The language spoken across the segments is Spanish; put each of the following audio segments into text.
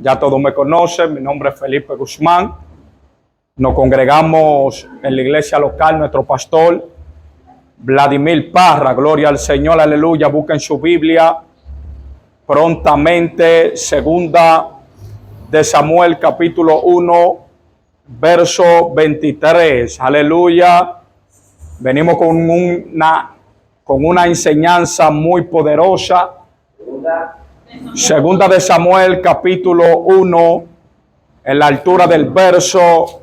Ya todos me conocen, mi nombre es Felipe Guzmán. Nos congregamos en la iglesia local, nuestro pastor Vladimir Parra, gloria al Señor, aleluya. Busquen su Biblia prontamente, segunda de Samuel, capítulo 1, verso 23, aleluya. Venimos con una enseñanza muy poderosa. Segunda de Samuel, capítulo 1, en la altura del verso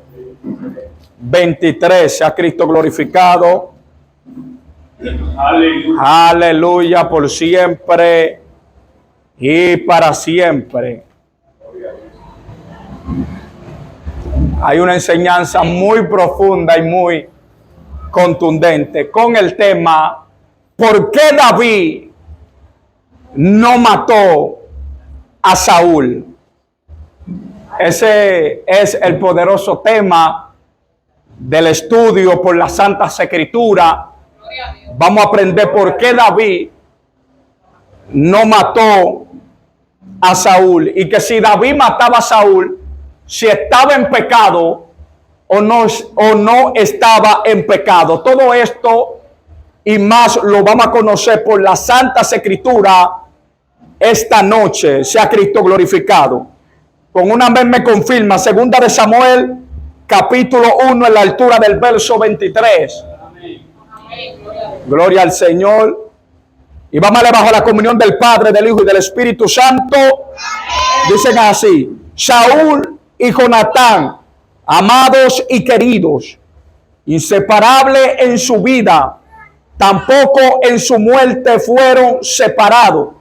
23. Sea Cristo glorificado. Aleluya. Aleluya, por siempre y para siempre. Hay una enseñanza muy profunda y muy contundente con el tema: ¿por qué David no mató a Saúl? Ese es el poderoso tema del estudio por la Santa Escritura. Vamos a aprender por qué David no mató a Saúl, y que si David mataba a Saúl, si estaba en pecado o no estaba en pecado. Todo esto y más lo vamos a conocer por la Santa Escritura esta noche. Sea Cristo glorificado. Con una vez me confirma, segunda de Samuel, capítulo 1, en la altura del verso 23. Amén. Gloria al Señor. Y vamos a leer bajo la comunión del Padre, del Hijo y del Espíritu Santo. Dicen así: Saúl y Jonatán, amados y queridos, inseparables en su vida, tampoco en su muerte fueron separados.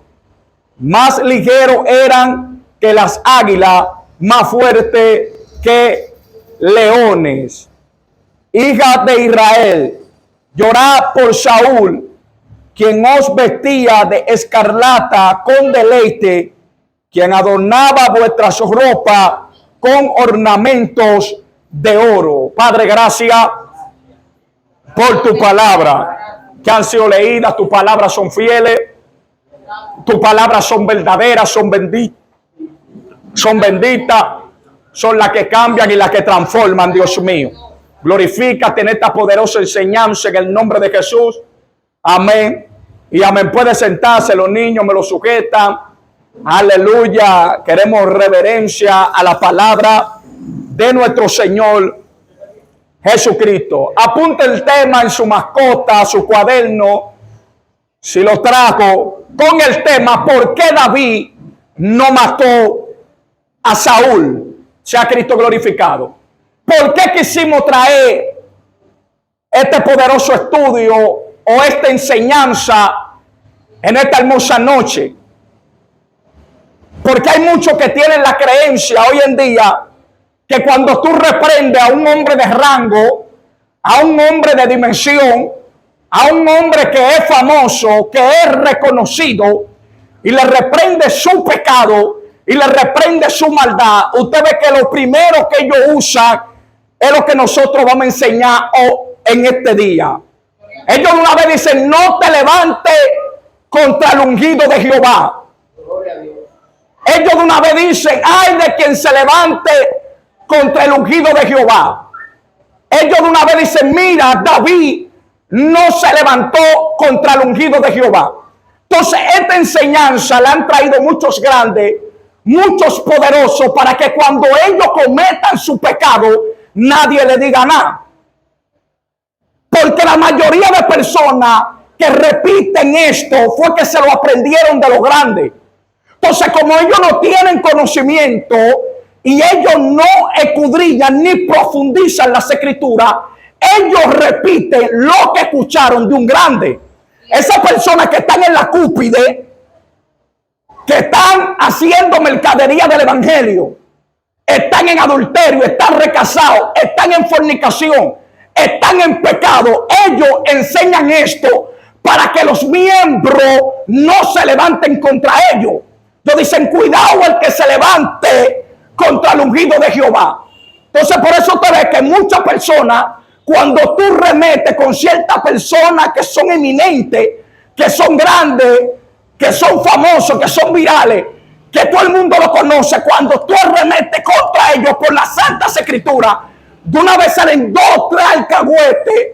Más ligeros eran que las águilas, más fuertes que leones. Hija de Israel, llorad por Saúl, quien os vestía de escarlata con deleite, quien adornaba vuestras ropas con ornamentos de oro. Padre, gracias por tu palabra que han sido leídas. Tus palabras son fieles, tus palabras son verdaderas, son benditas, son las que cambian y las que transforman. Dios mío, glorifícate en esta poderosa enseñanza en el nombre de Jesús. Amén y amén. Puede sentarse, los niños me lo sujetan. Aleluya. Queremos reverencia a la palabra de nuestro Señor Jesucristo. Apunte el tema en su mascota, su cuaderno, si lo trajo, con el tema: ¿por qué David no mató a Saúl? Sea Cristo glorificado. ¿Por qué quisimos traer este poderoso estudio o esta enseñanza en esta hermosa noche? Porque hay muchos que tienen la creencia hoy en día que cuando tú reprendes a un hombre de rango, a un hombre de dimensión, a un hombre que es famoso, que es reconocido, y le reprende su pecado y le reprende su maldad, usted ve que lo primero que ellos usan es lo que nosotros vamos a enseñar en este día. Ellos una vez dicen: no te levantes contra el ungido de Jehová. Ellos de una vez dicen: ay de quien se levante contra el ungido de Jehová. Ellos de una vez dicen: mira, David no se levantó contra el ungido de Jehová. Entonces esta enseñanza la han traído muchos grandes, muchos poderosos, para que cuando ellos cometan su pecado, nadie le diga nada. Porque la mayoría de personas que repiten esto fue que se lo aprendieron de los grandes. Entonces, como ellos no tienen conocimiento y ellos no escudriñan ni profundizan las escrituras, ellos repiten lo que escucharon de un grande. Esas personas que están en la cúspide, que están haciendo mercadería del evangelio, están en adulterio, están recasados, están en fornicación, están en pecado, ellos enseñan esto para que los miembros no se levanten contra ellos. Ellos dicen: cuidado el que se levante contra el ungido de Jehová. Entonces por eso te ves que muchas personas, cuando tú remetes con ciertas personas que son eminentes, que son grandes, que son famosos, que son virales, que todo el mundo lo conoce, cuando tú arremetes contra ellos por las santas escrituras, de una vez salen 2 o 3 alcahuetes,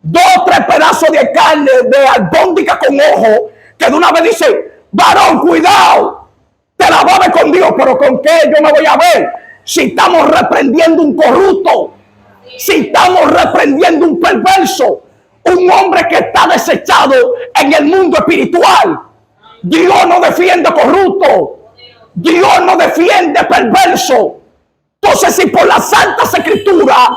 2 o 3 pedazos de carne de albóndiga con ojo, que de una vez dice: varón, cuidado, te la voy a ver con Dios. Pero ¿con qué yo me voy a ver? Si estamos reprendiendo un corrupto, si estamos reprendiendo un perverso, un hombre que está desechado en el mundo espiritual. Dios no defiende corrupto, Dios no defiende perverso. Entonces, si por las santas escrituras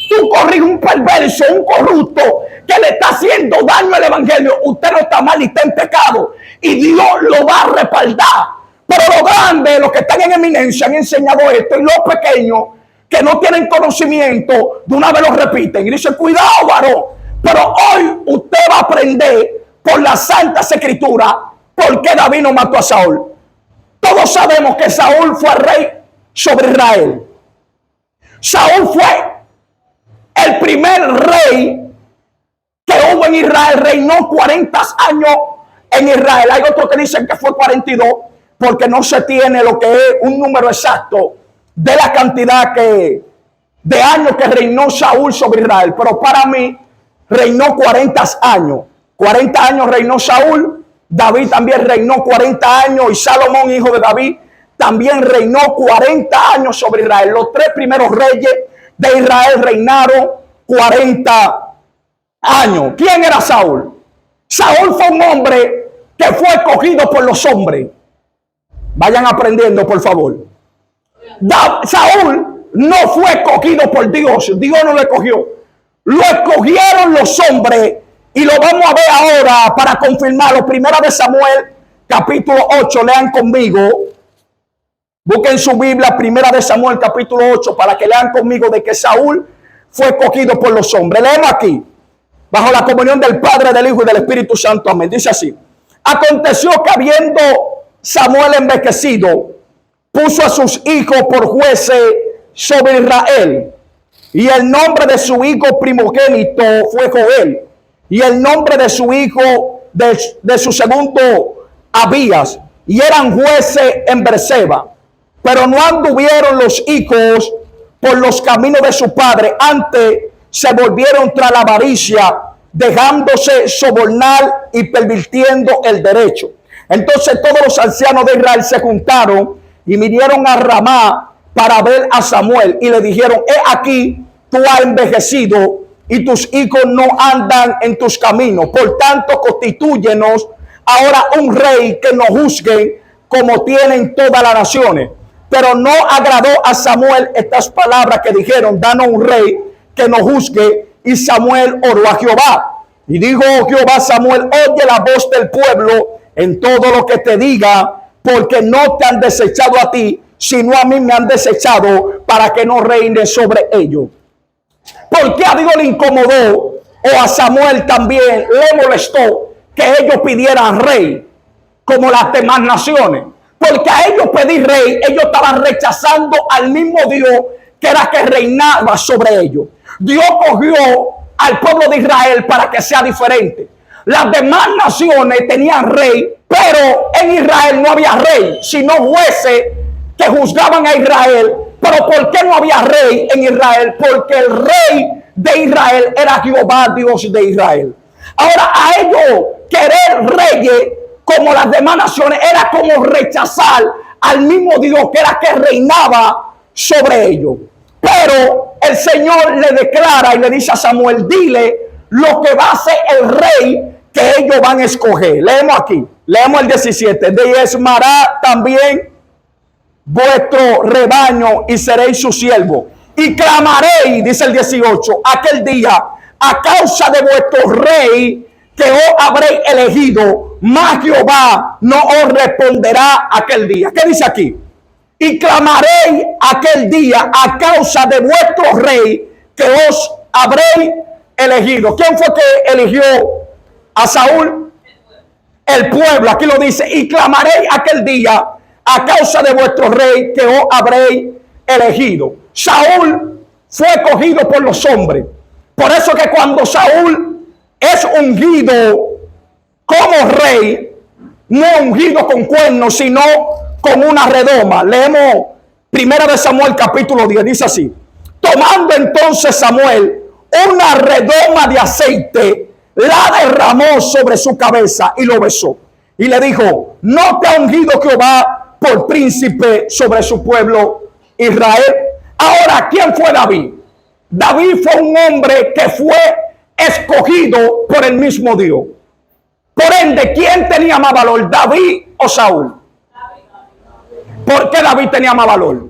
tú corriges un perverso, un corrupto que le está haciendo daño al evangelio, usted no está mal y está en pecado, y Dios lo va a respaldar. Pero los grandes, los que están en eminencia, han enseñado esto, y los pequeños que no tienen conocimiento, de una vez lo repiten y dicen: cuidado, varón. Pero hoy usted va a aprender por las santas escrituras por qué David no mató a Saúl. Todos sabemos que Saúl fue rey sobre Israel. Saúl fue el primer rey que hubo en Israel. Reinó 40 años en Israel. Hay otros que dicen que fue 42, porque no se tiene lo que es un número exacto de la cantidad de años que reinó Saúl sobre Israel. Pero para mí reinó 40 años. 40 años reinó Saúl. David también reinó 40 años, y Salomón, hijo de David, también reinó 40 años sobre Israel. Los 3 primeros reyes de Israel reinaron 40 años. ¿Quién era Saúl? Saúl fue un hombre que fue escogido por los hombres. Vayan aprendiendo, por favor. Saúl no fue escogido por Dios. Dios no lo escogió. Lo escogieron los hombres. Y lo vamos a ver ahora para confirmarlo. Primera de Samuel, capítulo 8. Lean conmigo. Busquen su Biblia, Primera de Samuel, capítulo 8, para que lean conmigo de que Saúl fue escogido por los hombres. Leemos aquí, bajo la comunión del Padre, del Hijo y del Espíritu Santo. Amén. Dice así: aconteció que habiendo Samuel envejecido, puso a sus hijos por jueces sobre Israel. Y el nombre de su hijo primogénito fue Joel. Y el nombre de su hijo, de su segundo, Abías. Y eran jueces en Berseba. Pero no anduvieron los hijos por los caminos de su padre. Antes se volvieron tras la avaricia, dejándose sobornar y pervirtiendo el derecho. Entonces todos los ancianos de Israel se juntaron y vinieron a Ramá para ver a Samuel. Y le dijeron: he aquí, tú has envejecido y tus hijos no andan en tus caminos. Por tanto, constitúyenos ahora un rey que nos juzgue como tienen todas las naciones. Pero no agradó a Samuel estas palabras que dijeron: danos un rey que nos juzgue. Y Samuel oró a Jehová. Y dijo Jehová a Samuel: oye la voz del pueblo en todo lo que te diga, porque no te han desechado a ti, sino a mí me han desechado, para que no reine sobre ellos. ¿Por qué a Dios le incomodó, o a Samuel también le molestó, que ellos pidieran rey como las demás naciones? Porque a ellos pedir rey, ellos estaban rechazando al mismo Dios que era que reinaba sobre ellos. Dios cogió al pueblo de Israel para que sea diferente. Las demás naciones tenían rey, pero en Israel no había rey, sino jueces que juzgaban a Israel. Pero ¿por qué no había rey en Israel? Porque el rey de Israel era Jehová, Dios de Israel. Ahora, a ellos querer reyes como las demás naciones era como rechazar al mismo Dios que era que reinaba sobre ellos. Pero el Señor le declara y le dice a Samuel: dile lo que va a ser el rey que ellos van a escoger. Leemos aquí, leemos el 17. Diezmará también vuestro rebaño y seréis su siervo. Y clamaréis, dice el 18, aquel día, a causa de vuestro rey que os habréis elegido, mas Jehová no os responderá aquel día. ¿Qué dice aquí? Y clamaréis aquel día a causa de vuestro rey que os habréis elegido. ¿Quién fue que eligió a Saúl? El pueblo. Aquí lo dice: y clamaréis aquel día a causa de vuestro rey que os habréis elegido. Saúl fue escogido por los hombres. Por eso que cuando Saúl es ungido como rey, no ungido con cuernos, sino con una redoma. Leemos 1 Samuel capítulo 10, dice así: tomando entonces Samuel una redoma de aceite, la derramó sobre su cabeza y lo besó. Y le dijo: ¿no te ha ungido Jehová por príncipe sobre su pueblo Israel? Ahora, ¿quién fue David? David fue un hombre que fue escogido por el mismo Dios. Por ende, ¿quién tenía más valor, David o Saúl? ¿Por qué David tenía más valor?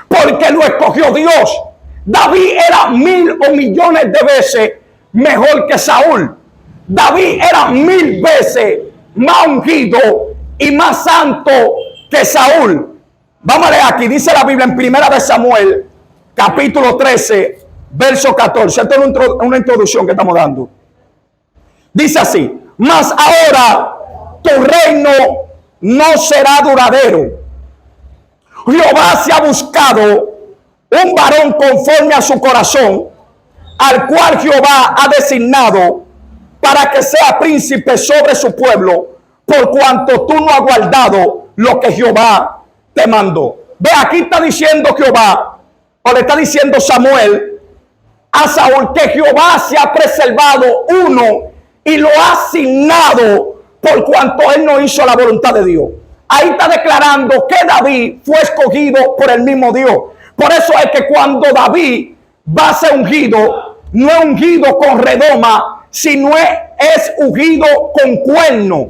Porque lo escogió Dios. David era 1000 o millones de veces mejor que Saúl. David era 1000 veces más ungido y más santo que Saúl. Vamos a leer aquí, dice la Biblia en 1 Samuel capítulo 13 verso 14. Esta es una introducción que estamos dando. Dice así: mas ahora tu reino no será duradero. Jehová se ha buscado un varón conforme a su corazón, al cual Jehová ha designado para que sea príncipe sobre su pueblo, por cuanto tú no has guardado lo que Jehová te mandó. Ve, aquí está diciendo Jehová, o le está diciendo Samuel a Saúl, que Jehová se ha preservado uno y lo ha asignado por cuanto él no hizo la voluntad de Dios. Ahí está declarando que David fue escogido por el mismo Dios. Por eso es que cuando David va a ser ungido, no es ungido con redoma, sino es ungido con cuerno.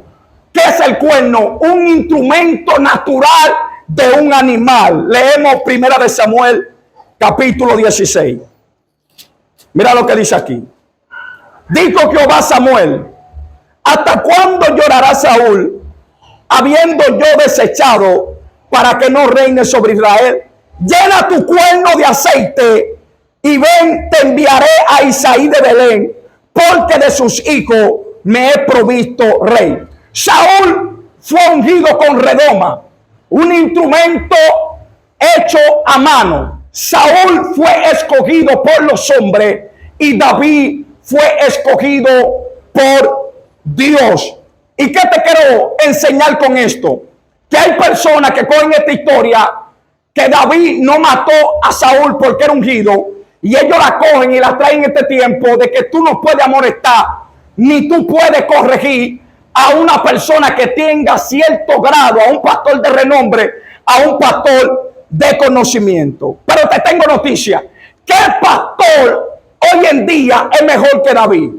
¿Qué es el cuerno? Un instrumento natural de un animal. Leemos 1 Samuel capítulo 16. Mira lo que dice aquí. Dijo Jehová a Samuel: ¿hasta cuándo llorará Saúl, habiendo yo desechado para que no reine sobre Israel? Llena tu cuerno de aceite y ven, te enviaré a Isaí de Belén, porque de sus hijos me he provisto rey. Saúl fue ungido con redoma, un instrumento hecho a mano. Saúl fue escogido por los hombres y David fue escogido por Dios. ¿Y qué te quiero enseñar con esto? Que hay personas que cogen esta historia, que David no mató a Saúl porque era ungido, y ellos la cogen y la traen en este tiempo de que tú no puedes amonestar, ni tú puedes corregir a una persona que tenga cierto grado, a un pastor de renombre, a un pastor de conocimiento. Pero te tengo noticia: ¿qué pastor hoy en día es mejor que David?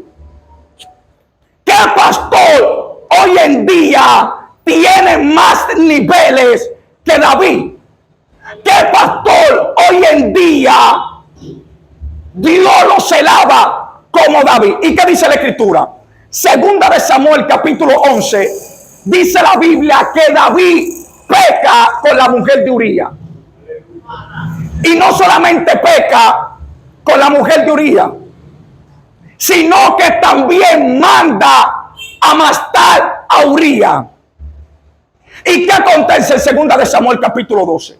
¿Qué pastor hoy en día tiene más niveles que David? ¿Qué pastor hoy en día Dios lo celaba como David? ¿Y qué dice la Escritura? Segunda de Samuel capítulo 11, dice la Biblia que David peca con la mujer de Uría. Y no solamente peca con la mujer de Uría, sino que también manda a matar a Uría. ¿Y qué acontece en segunda de Samuel capítulo 12?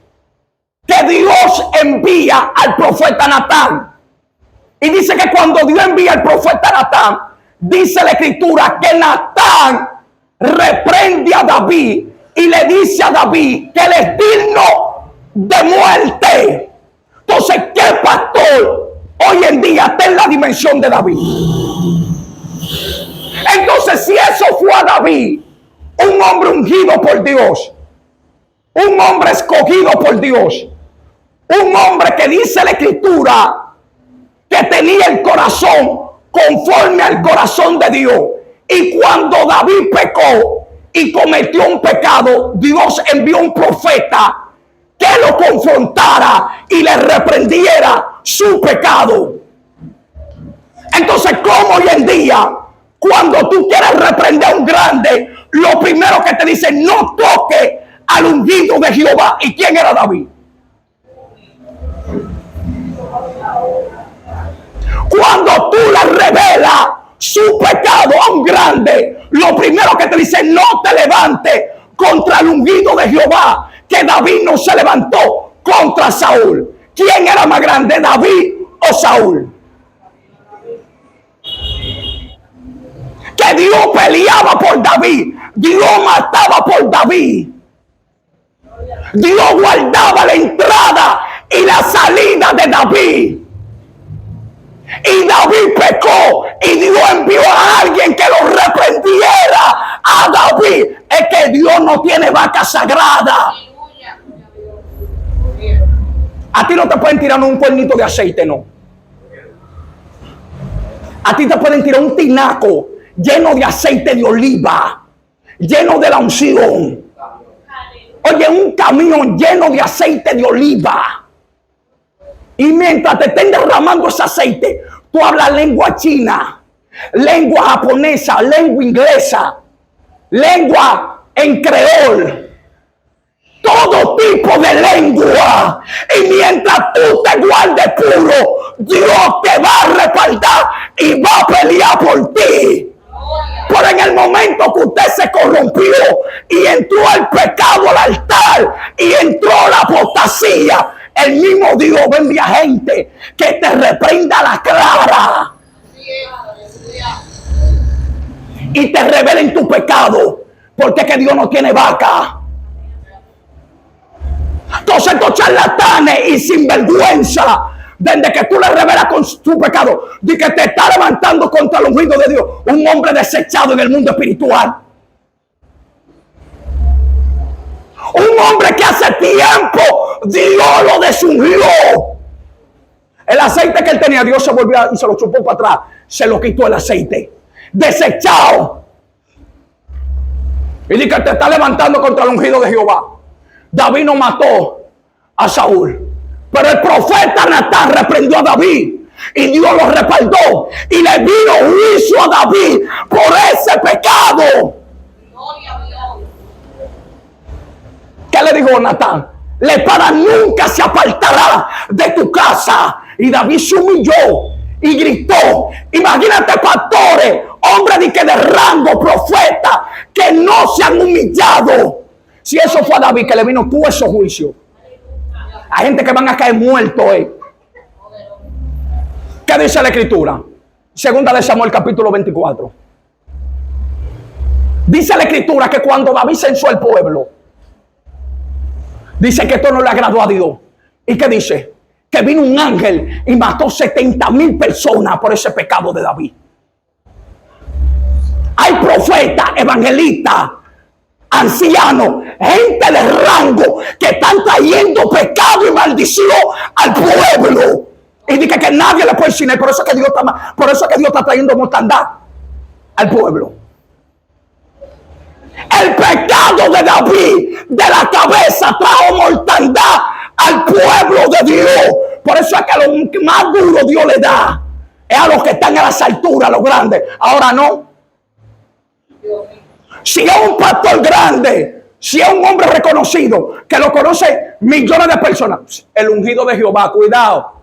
Que Dios envía al profeta Natán. Y dice que cuando Dios envía al profeta Natán, dice la Escritura que Natán reprende a David y le dice a David que él es digno de muerte. Entonces, ¿qué pastor hoy en día está en la dimensión de David? Entonces, si eso fue a David, un hombre ungido por Dios, un hombre escogido por Dios, un hombre que dice la Escritura que tenía el corazón conforme al corazón de Dios, y cuando David pecó y cometió un pecado, Dios envió un profeta que lo confrontara y le reprendiera su pecado. Entonces, como hoy en día, cuando tú quieres reprender a un grande, lo primero que te dice: no toque al ungido de Jehová. ¿Y quién era David? Cuando tú le revelas su pecado a un grande, lo primero que te dice: no te levantes contra el ungido de Jehová. Que David no se levantó contra Saúl. ¿Quién era más grande, David o Saúl? Que Dios peleaba por David, Dios mataba por David. Dios guardaba la entrada y la salida de David. Y David pecó y Dios envió a alguien que lo reprendiera a David. Es que Dios no tiene vaca sagrada. A ti no te pueden tirar un cuernito de aceite, no. A ti te pueden tirar un tinaco lleno de aceite de oliva, lleno de la unción. Oye, un camión lleno de aceite de oliva. Y mientras te estén derramando ese aceite, tú hablas lengua china, lengua japonesa, lengua inglesa, lengua en creol, todo tipo de lengua. Y mientras tú te guardes puro, Dios te va a respaldar y va a pelear por ti. Pero en el momento que usted se corrompió y entró el pecado al altar y entró la apostasía, el mismo Dios envía gente que te reprenda la clara y te revelen tu pecado, porque es que Dios no tiene vaca. Entonces estos charlatanes y sinvergüenza, desde que tú le revelas con tu pecado, de que te está levantando contra el ungido de Dios, un hombre desechado en el mundo espiritual, un hombre que hace tiempo Dios lo desungió. El aceite que él tenía, Dios se volvió y se lo chupó para atrás, se lo quitó el aceite, desechado. Y dice que te está levantando contra el ungido de Jehová. David no mató a Saúl, pero el profeta Natán reprendió a David y Dios lo respaldó y le vino juicio a David por ese pecado. ¿Qué le dijo Natán? La espada nunca se apartará de tu casa. Y David se humilló y gritó. Imagínate, pastores, hombres de rango, profetas, que no se han humillado. Si eso fue a David que le vino todo ese juicio, hay gente que van a caer muertos. ¿Qué dice la Escritura? Segunda de Samuel capítulo 24. Dice la Escritura que cuando David censó al pueblo, dice que esto no le agradó a Dios. ¿Y qué dice? Que vino un ángel y mató 70,000 personas por ese pecado de David. Hay profetas, evangelistas, ancianos, gente de rango que están trayendo pecado y maldición al pueblo. Y dice que nadie le puede enseñar. Por eso es que Dios está trayendo mortandad al pueblo. El pecado de David de la cabeza trajo mortandad al pueblo de Dios. Por eso es que lo más duro Dios le da es a los que están a las alturas, a los grandes. Ahora no. Si es un pastor grande, si es un hombre reconocido, que lo conoce millones de personas, el ungido de Jehová, cuidado,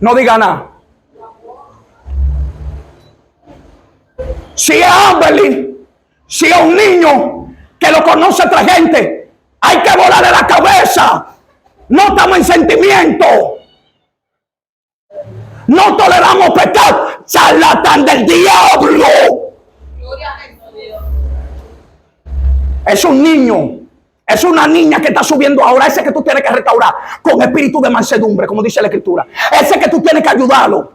no diga nada. Si es Amberly, si es un niño que lo conoce otra gente, hay que volarle la cabeza. No estamos en sentimiento. No toleramos pecado. Charlatán del diablo. Es un niño. Es una niña que está subiendo ahora. Ese que tú tienes que restaurar con espíritu de mansedumbre, como dice la Escritura. Ese que tú tienes que ayudarlo.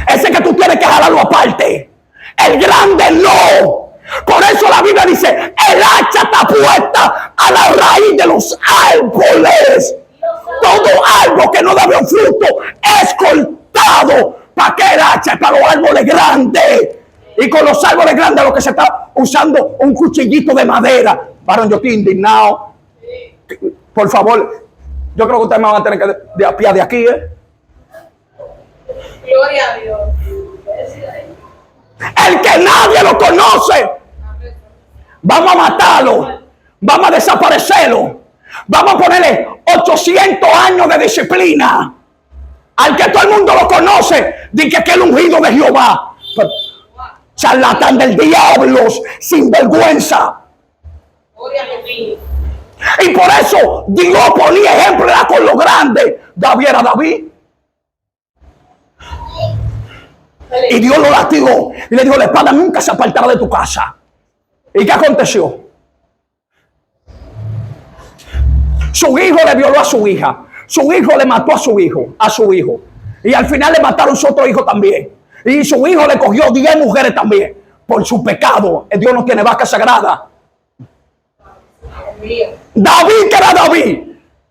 Ese que tú tienes que jalarlo aparte. El grande no. Por eso la Biblia dice, el hacha está puesta a la raíz de los árboles. Todo árbol que no da buen fruto es cortado. ¿Para qué el hacha? Para los árboles grandes. Y con los árboles grandes lo que se está usando un cuchillito de madera. Varón, yo estoy indignado. Por favor, yo creo que ustedes me van a tener que de apiar de aquí, Gloria a Dios. El que nadie lo conoce, vamos a matarlo, vamos a desaparecerlo, vamos a ponerle 800 años de disciplina. Al que todo el mundo lo conoce, dice que es el ungido de Jehová. Pero, charlatán del diablo, sin vergüenza. Y por eso Dios ponía ejemplo con lo grande. David era David. Y Dios lo lastigó y le dijo, la espada nunca se apartará de tu casa. ¿Y qué aconteció? Su hijo le violó a su hija. Su hijo le mató a su hijo. Y al final le mataron a su otro hijo también. Y su hijo le cogió 10 mujeres también. Por su pecado. Dios no tiene vaca sagrada. David, que era David.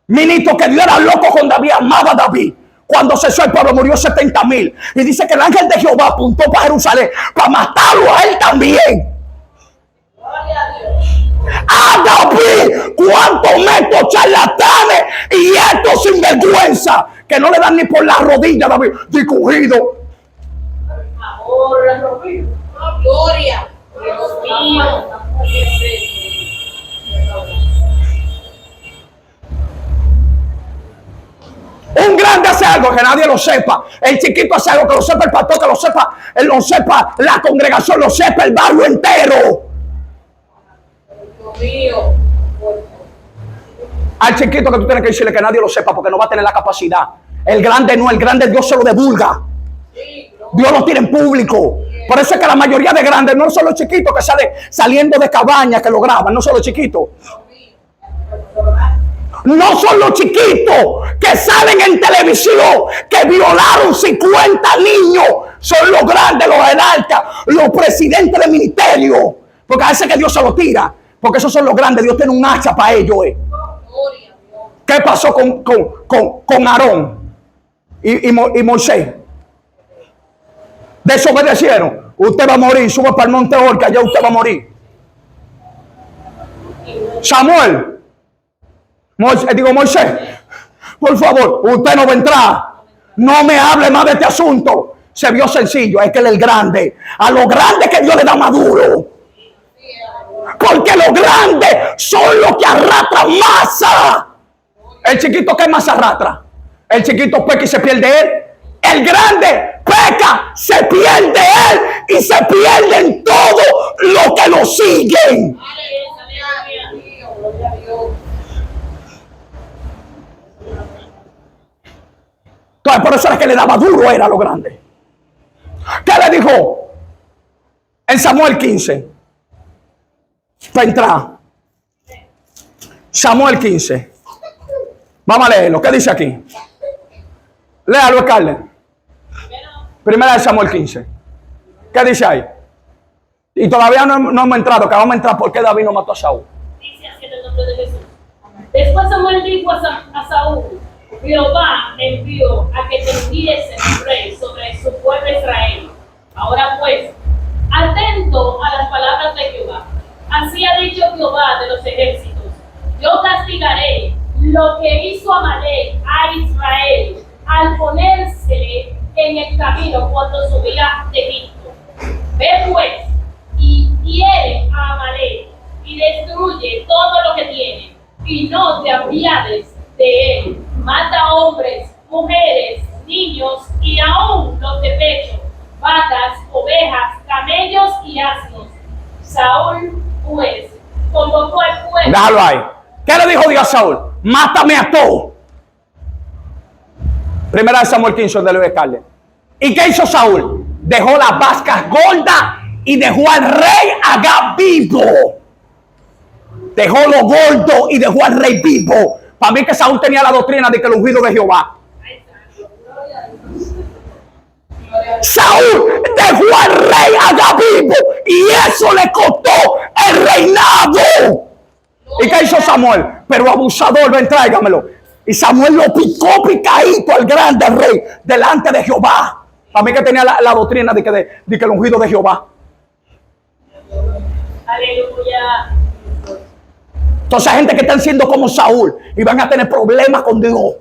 Ministro, que Dios era loco con David, amaba a David. Cuando cesó el pueblo murió 70,000. Y dice que el ángel de Jehová apuntó para Jerusalén para matarlo a él también. A David, cuántos estos charlatanes y estos sinvergüenza que no le dan ni por la rodilla, David, discurrido. Ahora, gloria. Dios mío. Un grande hace algo que nadie lo sepa. El chiquito hace algo que lo sepa el pastor, que lo sepa la congregación, lo sepa el barrio entero. Dios mío. Al chiquito que tú tienes que decirle que nadie lo sepa porque no va a tener la capacidad. El grande no, el grande Dios se lo divulga. Dios lo tiene en público. Por eso es que la mayoría de grandes no son los chiquitos que salen saliendo de cabañas que lo graban, no son los chiquitos. No son los chiquitos que salen en televisión, que violaron 50 niños. Son los grandes, los jerarcas, los presidentes de ministerio. Porque a veces que Dios se lo tira. Porque esos son los grandes. Dios tiene un hacha para ellos. ¿Qué pasó con Aarón y Moisés? Desobedecieron. Usted va a morir. Sube para el monte Or, que allá usted va a morir. Samuel. Moisés, por favor, usted no va a entrar. No me hable más de este asunto. Se vio sencillo, es que él es el grande. A los grandes que Dios le da maduro. Porque los grandes son los que arrastran masa. El chiquito, ¿qué más arrastra? El chiquito peca y se pierde él. El grande peca, se pierde él y se pierden todos los que lo siguen. Entonces, por eso era que le daba duro era a lo grande. ¿Qué le dijo? En Samuel 15. Para entrar. Samuel 15. Vamos a leerlo. ¿Qué dice aquí? Léalo, Carles. Primera de Samuel 15. ¿Qué dice ahí? Y todavía no hemos entrado, que vamos a entrar porque David no mató a Saúl. Dice así en el nombre de Jesús. Después Samuel dijo a Saúl: Jehová me envió a que te enviese un rey sobre su pueblo Israel. Ahora pues, atento a las palabras de Jehová. Así ha dicho Jehová de los ejércitos: yo castigaré lo que hizo Amalek a Israel al ponerse en el camino cuando subía de Egipto. Ve pues y hiere a Amalek y destruye todo lo que tiene, y no te apiades de él. Mata hombres, mujeres, niños y aún los de pecho, vacas, ovejas, camellos y asnos. Saúl pues convocó al pueblo. Déjalo ahí. ¿Qué le dijo Dios a Saúl? Mátame a todos. Primera de Samuel 15, donde le ve Carles. ¿Y qué hizo Saúl? Dejó las vacas gordas y dejó al rey Agag vivo. Dejó lo gordo y dejó al rey vivo. Para mí que Saúl tenía la doctrina de que el ungido de Jehová. Saúl dejó al rey Agag vivo y eso le costó el reinado. ¿Y qué hizo Samuel? Pero abusador, ven, tráigamelo. Y Samuel lo picó picadito al grande rey delante de Jehová. Para mí que tenía la doctrina de que el ungido de Jehová. Aleluya. Entonces hay gente que están siendo como Saúl y van a tener problemas con Dios.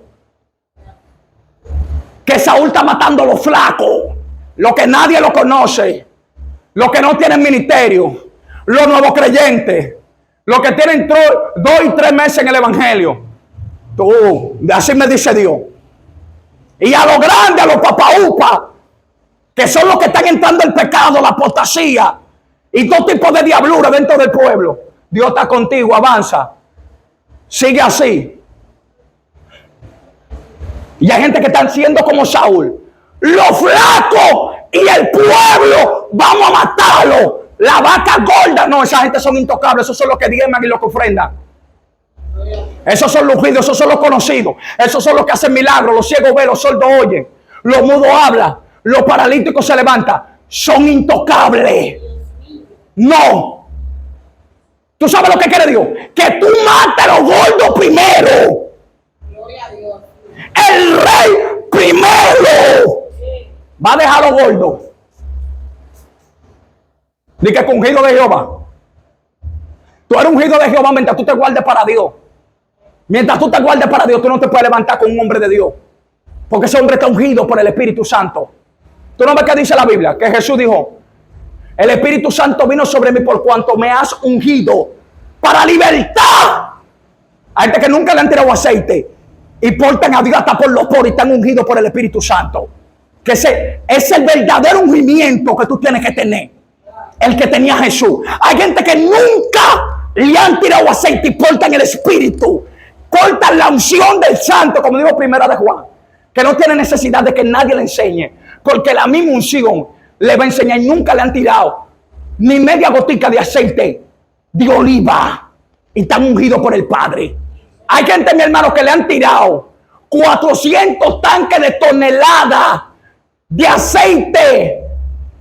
Que Saúl está matando a los flacos, los que nadie lo conoce, los que no tienen ministerio, los nuevos creyentes, los que tienen 2 y 3 meses en el evangelio. Tú, así me dice Dios. Y a los grandes, a los papaupas, que son los que están entrando el pecado, la apostasía y todo tipo de diablura dentro del pueblo. Dios está contigo, avanza. Sigue así. Y hay gente que están siendo como Saúl. Los flacos y el pueblo, vamos a matarlo. La vaca gorda, no, esa gente son intocables. Esos son los que diezman y los que ofrendan. Esos son los ungidos, esos son los conocidos. Esos son los que hacen milagros. Los ciegos ven, los sordos oyen. Los mudos hablan. Los paralíticos se levantan. Son intocables. No. ¿Tú sabes lo que quiere Dios? Que tú mates a los gordos primero. Gloria a Dios. El rey primero. Va a dejar a los gordos. Dice que ungido de Jehová. Tú eres ungido de Jehová mientras tú te guardes para Dios. Mientras tú te guardes para Dios, tú no te puedes levantar con un hombre de Dios. Porque ese hombre está ungido por el Espíritu Santo. ¿Tú no ves qué dice la Biblia? Que Jesús dijo: el Espíritu Santo vino sobre mí por cuanto me has ungido para libertad. Hay gente que nunca le han tirado aceite y portan a Dios hasta por los poros y están ungidos por el Espíritu Santo. Que ese es el verdadero ungimiento que tú tienes que tener. El que tenía Jesús. Hay gente que nunca le han tirado aceite y portan el Espíritu. Portan la unción del Santo, como dijo Primera de Juan. Que no tiene necesidad de que nadie le enseñe. Porque la misma unción le va a enseñar y nunca le han tirado ni media gotica de aceite de oliva. Y están ungidos por el Padre. Hay gente, mi hermano, que le han tirado 400 tanques de tonelada de aceite,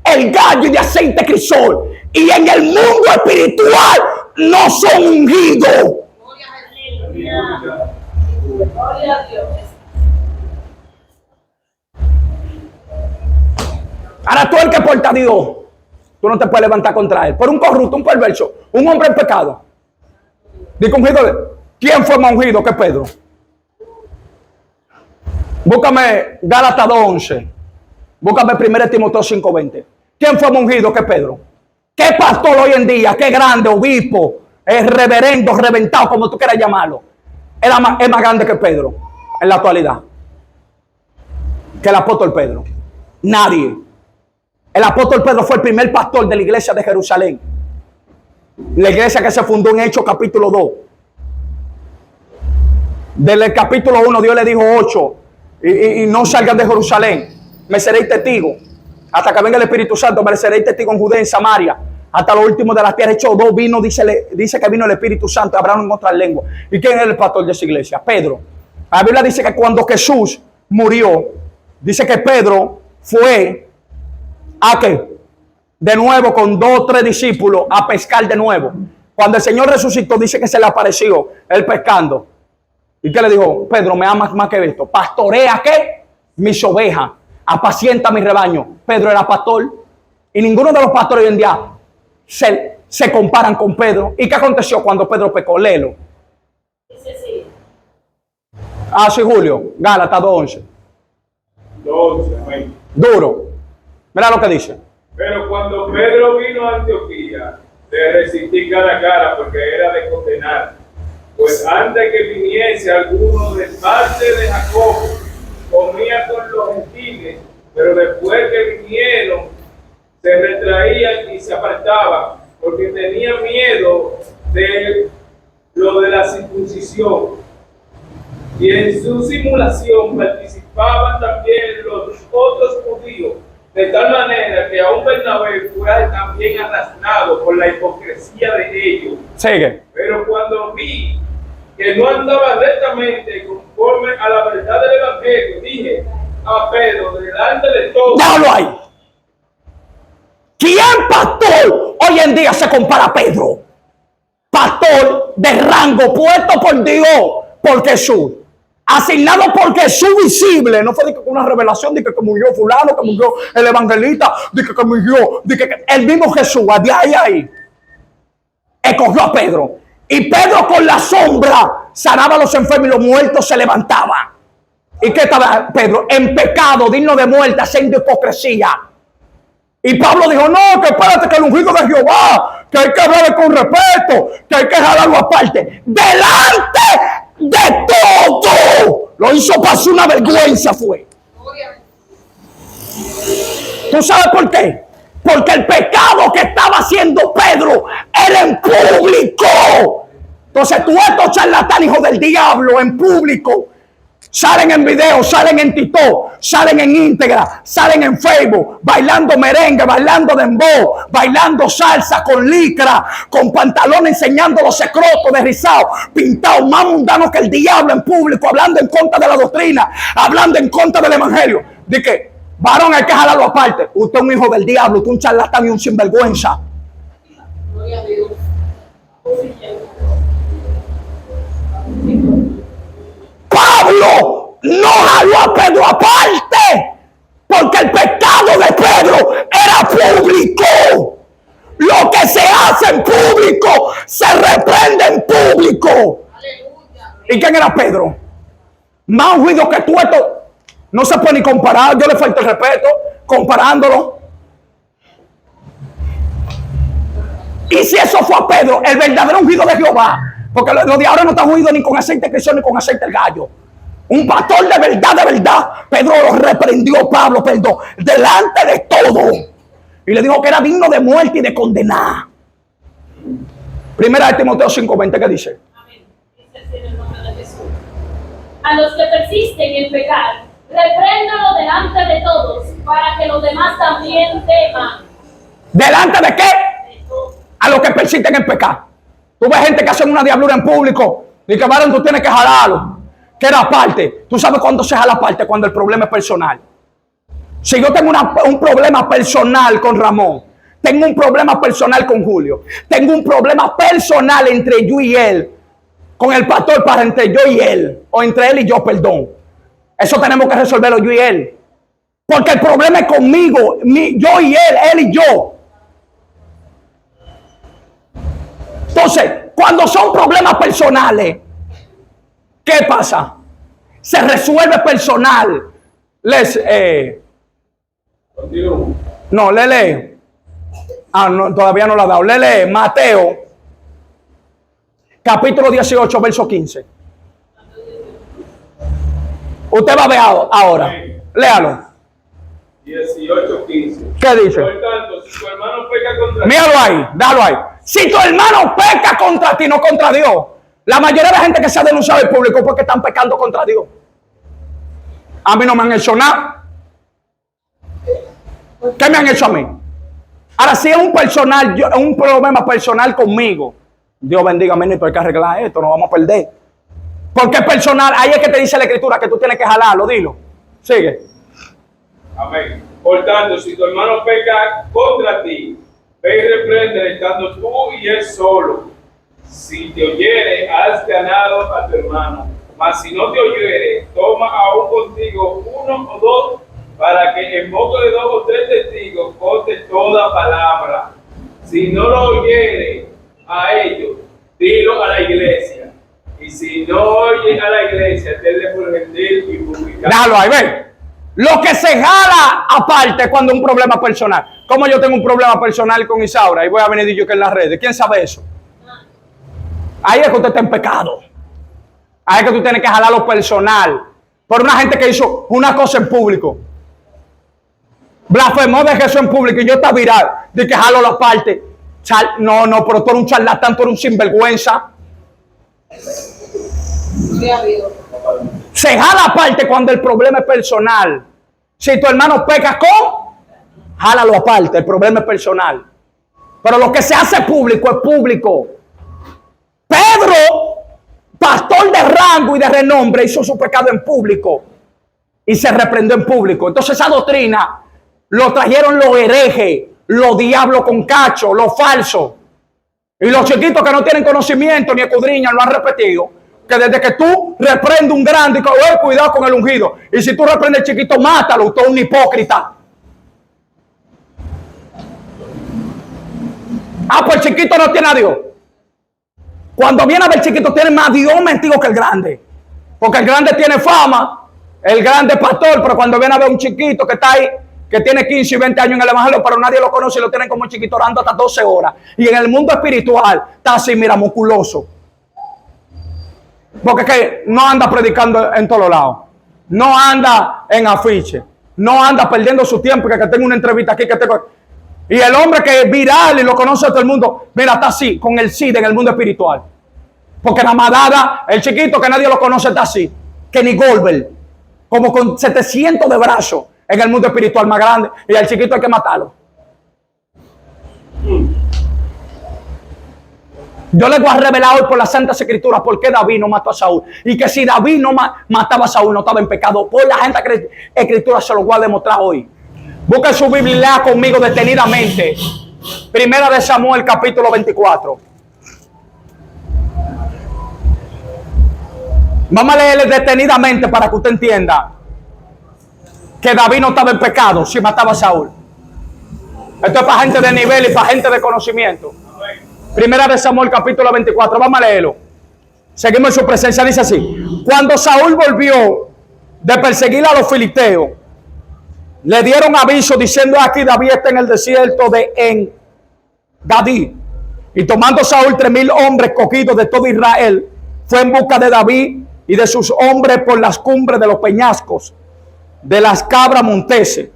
el gallo y de aceite crisol. Y en el mundo espiritual no son ungidos. Gloria a Dios. Ahora tú el que porta a Dios, tú no te puedes levantar contra él. Por un corrupto, un perverso, un hombre en pecado. Dice ungido de... ¿Quién fue más ungido que Pedro? Búscame Gálatas 2:11. Búscame 1 Timoteo 5:20. ¿Quién fue más ungido que Pedro? ¿Qué pastor hoy en día? ¿Qué grande obispo? Reverendo, reventado, como tú quieras llamarlo. Es más grande que Pedro en la actualidad. Que el apóstol Pedro. Nadie. El apóstol Pedro fue el primer pastor de la iglesia de Jerusalén. La iglesia que se fundó en Hechos capítulo 2. Desde el capítulo 1 Dios le dijo 8. Y no salgan de Jerusalén. Me seréis testigo. Hasta que venga el Espíritu Santo, me seréis testigo en Judea y en Samaria. Hasta lo último de la tierra. Hechos 2 vino, dice que vino el Espíritu Santo. Hablaron en otras lenguas. ¿Y quién es el pastor de esa iglesia? Pedro. La Biblia dice que cuando Jesús murió, dice que Pedro fue a qué? De nuevo con 2 o 3 discípulos a pescar de nuevo. Cuando el Señor resucitó, dice que se le apareció él pescando. ¿Y qué le dijo? Pedro, me amas más que esto. Pastorea ¿qué? Mis ovejas. Apacienta mi rebaño. Pedro era pastor. Y ninguno de los pastores hoy en día se comparan con Pedro. ¿Y qué aconteció cuando Pedro pecó? Léelo. Dice sí. Ah, sí, Julio. Gálatas 2:11. 2:11. Duro. Mira lo que dice. Pero cuando Pedro vino a Antioquía, le resistí cara a cara porque era de condenar. Pues antes que viniese alguno de parte de Jacobo, comía con los gentiles, pero después que vinieron, se retraían y se apartaban, porque tenían miedo de lo de la circuncisión. Y en su simulación participaban también los otros judíos, de tal manera que aún Bernabé fue también arrastrado por la hipocresía de ellos. Sigue. Pero cuando vi que no andaba rectamente conforme a la verdad del Evangelio, dije a Pedro, delante de todos: Déjalo ahí. ¿Quién pastor hoy en día se compara a Pedro? Pastor de rango puesto por Dios, por Jesús. Asignado por Jesús visible. No fue de que una revelación de que murió fulano, que murió el evangelista, de que murió, de que el mismo Jesús, de ahí, escogió a Pedro. Y Pedro con la sombra sanaba a los enfermos y los muertos se levantaban. ¿Y qué estaba Pedro? En pecado, digno de muerte, haciendo hipocresía. Y Pablo dijo: no, que espérate, que el ungido de Jehová, que hay que hablarle con respeto, que hay que jalarlo aparte. Delante de todo. Lo hizo pasar una vergüenza, fue. ¿Tú sabes por qué? Porque el pecado que estaba haciendo Pedro era en público. Entonces tú, estos charlatanes, hijos del diablo, en público, Salen en video, salen en TikTok, salen en Íntegra, salen en Facebook, bailando merengue, bailando dembow, bailando salsa con licra, con pantalones enseñando los escrotos desrizados, pintados, más mundanos que el diablo en público, hablando en contra de la doctrina, hablando en contra del evangelio. De que, varón, hay que jalarlo aparte. Usted es un hijo del diablo, usted es un charlatán y un sinvergüenza. Gloria a Dios. Pablo no jaló a Pedro aparte, porque el pecado de Pedro era público. Lo que se hace en público se reprende en público. Aleluya. ¿Y quién era Pedro? Más ruido que tú, esto no se puede ni comparar. Yo le falta el respeto comparándolo. Y si eso fue a Pedro, el verdadero ungido de Jehová, porque lo de ahora no está ungido ni con aceite de Cristo ni con aceite del gallo. Un pastor de verdad, Pedro lo reprendió, Pablo, perdón, delante de todo. Y le dijo que era digno de muerte y de condenar. Primera de Timoteo 5:20, ¿qué dice? Amén. Dice así en el nombre de Jesús. A los que persisten en pecar, repréndalo delante de todos, para que los demás también teman. ¿Delante de qué? De todos. A los que persisten en pecar. Tú ves gente que hace una diablura en público y que varón, tú tienes que jalarlo. Que era aparte. Tú sabes cuándo se jala aparte, cuando el problema es personal. Si yo tengo un problema personal con Ramón, tengo un problema personal con Julio, tengo un problema personal entre yo y él, con el pastor, para entre yo y él, o entre él y yo, perdón. Eso tenemos que resolverlo yo y él. Porque el problema es conmigo, yo y él y yo. Entonces, cuando son problemas personales, ¿qué pasa? Se resuelve personal. Continúo. No, lee. No, todavía no lo ha dado. Lee Mateo, capítulo 18, verso 15. Usted va a ver ahora. Léalo. 18:15. ¿Qué dice? Por tanto, si tu hermano peca contra ti, Míralo ahí, déjalo ahí. Si tu hermano peca contra ti, no contra Dios. La mayoría de la gente que se ha denunciado al público es porque están pecando contra Dios. A mí no me han hecho nada. ¿Qué me han hecho a mí? Ahora, si es un problema personal conmigo, Dios bendiga, no hay por qué arreglar esto, no vamos a perder. Porque es personal, ahí es que te dice la escritura que tú tienes que jalarlo, dilo. Sigue. amén. Por tanto, si tu hermano peca contra ti, ve y repréndele estando tú y él solo. Si te oyere, has ganado a tu hermano. Mas si no te oyere, toma aún contigo uno o dos, para que en boca de 2 o 3 testigos conte toda palabra. Si no lo oyere a ellos, dilo a la iglesia. Y si no oye a la iglesia, tenle por gentil y publicar. Déjalo ahí, ven. Lo que se jala aparte cuando un problema personal. Como yo tengo un problema personal con Isaura y voy a venir yo que en las redes. ¿Quién sabe eso? Ahí es que usted está en pecado. Ahí es que tú tienes que jalar lo personal. Por una gente que hizo una cosa en público. Blasfemó de Jesús en público y yo estaba viral. De que jalo la parte. No, pero tú eres un charlatán, tú eres un sinvergüenza. Se jala aparte cuando el problema es personal. Si tu hermano peca jálalo aparte, el problema es personal. Pero lo que se hace público es público. Pedro, pastor de rango y de renombre, hizo su pecado en público y se reprendió en público. Entonces esa doctrina lo trajeron los herejes, los diablos con cacho, los falsos. Y los chiquitos que no tienen conocimiento ni escudriñan lo han repetido. Que desde que tú reprendes un grande, cuidado con el ungido. Y si tú reprendes el chiquito, mátalo. Usted es un hipócrita. Pues el chiquito no tiene a Dios. Cuando viene a ver el chiquito, tiene más Dios mentido que el grande. Porque el grande tiene fama, el grande pastor, pero cuando viene a ver un chiquito que está ahí, que tiene 15 y 20 años en el evangelio, pero nadie lo conoce y lo tienen como chiquito orando hasta 12 horas. Y en el mundo espiritual está así, mira, musculoso. Porque es que no anda predicando en todos lados. No anda en afiche. No anda perdiendo su tiempo. Que tengo una entrevista aquí. Y el hombre que es viral y lo conoce todo el mundo, mira, está así, con el SIDA en el mundo espiritual. Porque la madada, el chiquito que nadie lo conoce, está así. que ni Goldberg, como con 700 de brazos en el mundo espiritual más grande, y al chiquito hay que matarlo. Yo les voy a revelar hoy por las Santas Escrituras por qué David no mató a Saúl. Y que si David no mataba a Saúl, no estaba en pecado. Por la Santa Escritura se lo voy a demostrar hoy. Busca su Biblia y lea conmigo detenidamente. Primera de Samuel, capítulo 24. Vamos a leerle detenidamente para que usted entienda que David no estaba en pecado si mataba a Saúl. Esto es para gente de nivel y para gente de conocimiento. Primera de Samuel, capítulo 24. Vamos a leerlo. Seguimos en su presencia. Dice así: cuando Saúl volvió de perseguir a los filisteos, le dieron aviso diciendo: aquí David está en el desierto de En-Gadí. Y tomando Saúl 3,000 hombres cogidos de todo Israel, fue en busca de David y de sus hombres por las cumbres de los peñascos, de las cabras monteses.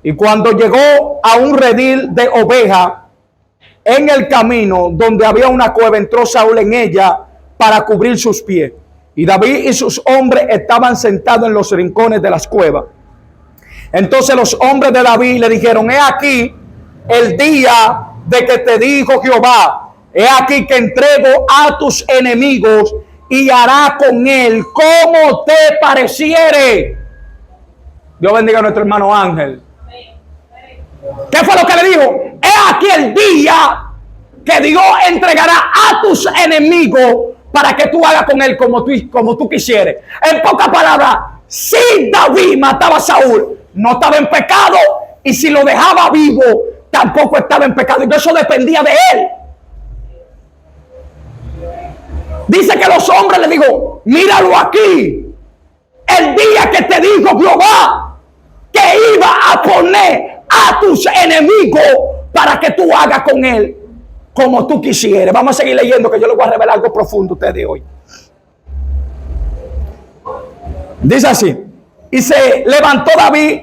Y cuando llegó a un redil de oveja, en el camino donde había una cueva, entró Saúl en ella para cubrir sus pies. Y David y sus hombres estaban sentados en los rincones de las cuevas. Entonces los hombres de David le dijeron: he aquí el día de que te dijo Jehová, he aquí que entrego a tus enemigos y hará con él como te pareciere. Dios bendiga a nuestro hermano Ángel. ¿Qué fue lo que le dijo? He aquí el día que Dios entregará a tus enemigos para que tú hagas con él como tú quisieres. En pocas palabras, si David mataba a Saúl, no estaba en pecado, y si lo dejaba vivo, tampoco estaba en pecado, y eso dependía de él. Dice que los hombres le dijo: míralo aquí, el día que te dijo Jehová que iba a poner a tus enemigos para que tú hagas con él como tú quisieras. Vamos a seguir leyendo, que yo les voy a revelar algo profundo a ustedes hoy. Dice así: y se levantó David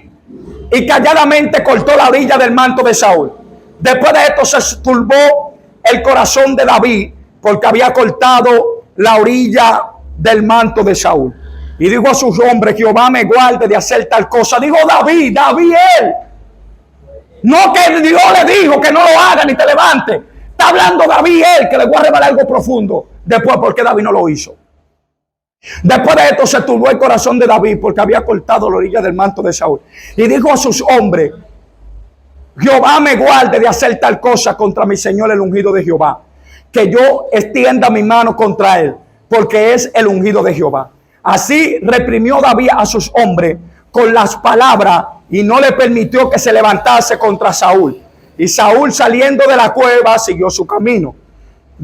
y calladamente cortó la orilla del manto de Saúl. Después de esto se turbó el corazón de David, porque había cortado la orilla del manto de Saúl. Y dijo a sus hombres: Jehová me guarde de hacer tal cosa. Dijo David él. No que Dios le dijo que no lo haga ni te levante. Está hablando David él, que le voy a revelar algo profundo. Después, ¿por qué David no lo hizo? Después de esto se turbó el corazón de David, porque había cortado la orilla del manto de Saúl. Y dijo a sus hombres: Jehová me guarde de hacer tal cosa contra mi señor el ungido de Jehová, que yo extienda mi mano contra él, porque es el ungido de Jehová. Así reprimió David a sus hombres con las palabras y no le permitió que se levantase contra Saúl. Y Saúl, saliendo de la cueva, siguió su camino.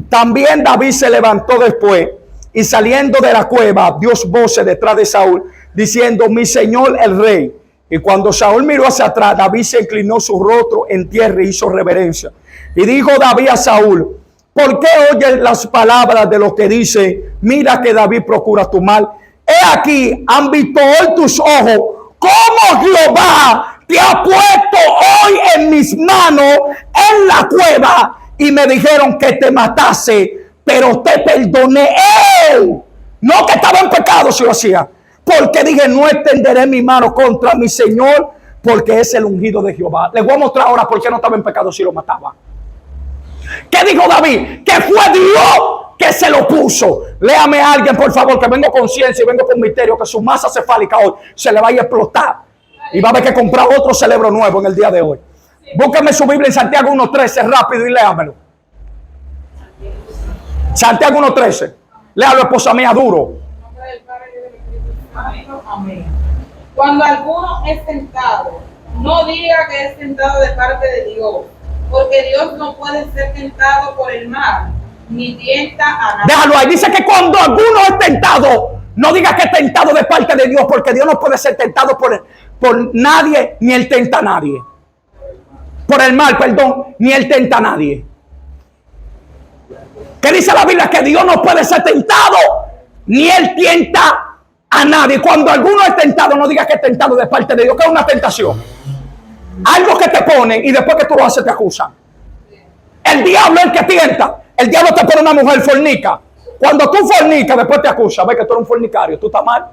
También David se levantó después y saliendo de la cueva dio voces detrás de Saúl, diciendo: mi señor el rey. Y cuando Saúl miró hacia atrás, David se inclinó su rostro en tierra y hizo reverencia. Y dijo David a Saúl: ¿por qué oyes las palabras de lo que dice? Mira que David procura tu mal. He aquí, han visto hoy tus ojos cómo Jehová te ha puesto hoy en mis manos en la cueva, y me dijeron que te matase, pero te perdoné. Él, no que estaba en pecado si lo hacía, porque dije: no extenderé mi mano contra mi Señor, porque es el ungido de Jehová. Les voy a mostrar ahora por qué no estaba en pecado si lo mataba. ¿Qué dijo David? Que fue Dios que se lo puso. Léame a alguien, por favor, que vengo con ciencia y vengo con misterio, que su masa cefálica hoy se le vaya a explotar y va a haber que comprar otro cerebro nuevo en el día de hoy. Búsqueme su Biblia en Santiago 1:13 rápido y léamelo. Santiago 1:13. Léalo, esposa mía, duro. Amén. Cuando alguno es tentado, no diga que es tentado de parte de Dios, porque Dios no puede ser tentado por el mal, ni tienta a nadie. Déjalo ahí. Dice que cuando alguno es tentado, no diga que es tentado de parte de Dios, porque Dios no puede ser tentado por nadie, ni él tenta a nadie. Por el mal, perdón, ni él tenta a nadie. ¿Qué dice la Biblia? Que Dios no puede ser tentado, ni él tienta a nadie. Cuando alguno es tentado, no diga que es tentado de parte de Dios, que es una tentación. Algo que te pone y después que tú lo haces te acusan. El diablo es el que tienta. El diablo te pone una mujer fornica. Cuando tú fornicas, después te acusa. Ves que tú eres un fornicario, tú estás mal.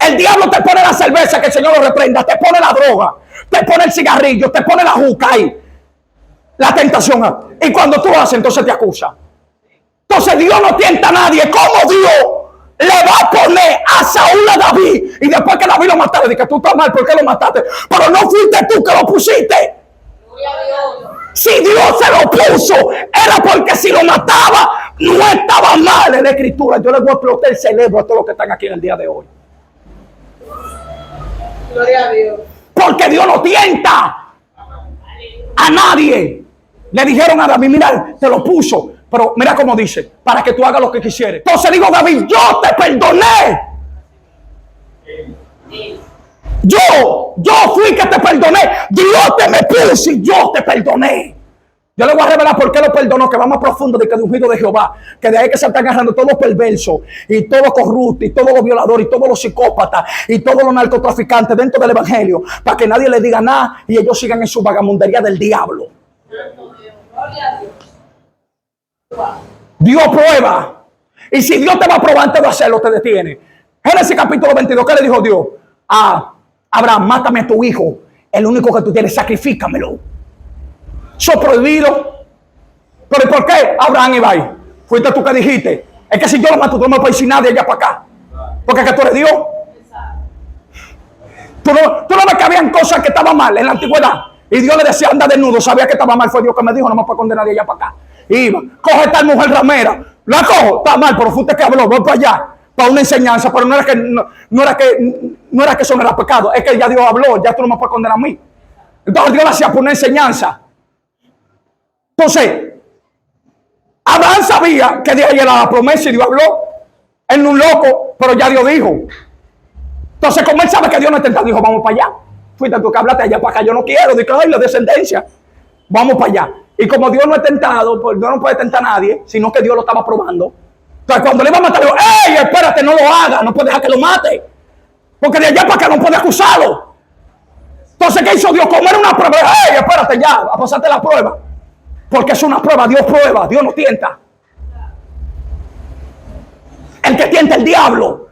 El diablo te pone la cerveza, que el Señor lo reprenda, te pone la droga, te pone el cigarrillo, te pone la juca ahí, la tentación. Y cuando tú haces, entonces te acusa. Entonces Dios no tienta a nadie. ¿Cómo Dios le va a poner a Saúl a David? Y después que David lo mataron, dice que tú estás mal, ¿por qué lo mataste? Pero no fuiste tú que lo pusiste. Gloria a Dios. Si Dios se lo puso, era porque si lo mataba, no estaba mal en la escritura. Yo les voy a explotar el cerebro a todos los que están aquí en el día de hoy. Gloria a Dios. Porque Dios no tienta a nadie. Le dijeron a David, mira, te lo puso. Pero mira cómo dice, para que tú hagas lo que quisieras. Entonces digo, David, yo te perdoné. Yo fui que te perdoné. Dios te me puso y yo te perdoné. Yo le voy a revelar por qué lo perdonó, que va más profundo de que de ungido de Jehová, que de ahí que se están agarrando todos los perversos, y todos los corruptos, y todos los violadores, y todos los psicópatas, y todos los narcotraficantes dentro del evangelio, para que nadie le diga nada y ellos sigan en su vagamundería del diablo. Gloria a Dios. Dios prueba. Y si Dios te va a probar antes de hacerlo, te detiene. Génesis capítulo 22, ¿qué le dijo Dios? A Abraham, mátame a tu hijo, el único que tú tienes, sacrifícamelo. Eso prohibido. ¿Pero por qué? Abraham, iba ahí. Fuiste tú que dijiste. Es que si yo lo mato, tú no me puedes decir nada de allá para acá. Porque es que tú eres Dios. Tú no ves que habían cosas que estaban mal en la antigüedad. Y Dios le decía, anda desnudo. Sabía que estaba mal. Fue Dios que me dijo, no me puedes condenar de allá para acá. Iba, coge esta mujer ramera. La cojo, está mal, pero fuiste que habló. Voy para allá. Para una enseñanza. Pero no era que eso no era pecado. Es que ya Dios habló. Ya tú no me puedes condenar a mí. Entonces Dios le hacía por una enseñanza. Entonces, Abraham sabía que Dios era la promesa y Dios habló. Él no es un loco, pero ya Dios dijo. Entonces, como él sabe que Dios no es tentado, dijo, vamos para allá. Fuiste tú que hablaste allá para acá, yo no quiero. Dijo, ay, la descendencia. Vamos para allá. Y como Dios no es tentado, pues Dios no puede tentar a nadie, sino que Dios lo estaba probando. Entonces, cuando le iba a matar, dijo, ¡ey, espérate, no lo haga! No puede dejar que lo mate. Porque de allá para acá no puede acusarlo. Entonces, ¿qué hizo Dios? Comer una prueba. ¡Ey, espérate ya! A pasarte la prueba. Porque es una prueba, Dios no tienta. El que tienta el diablo,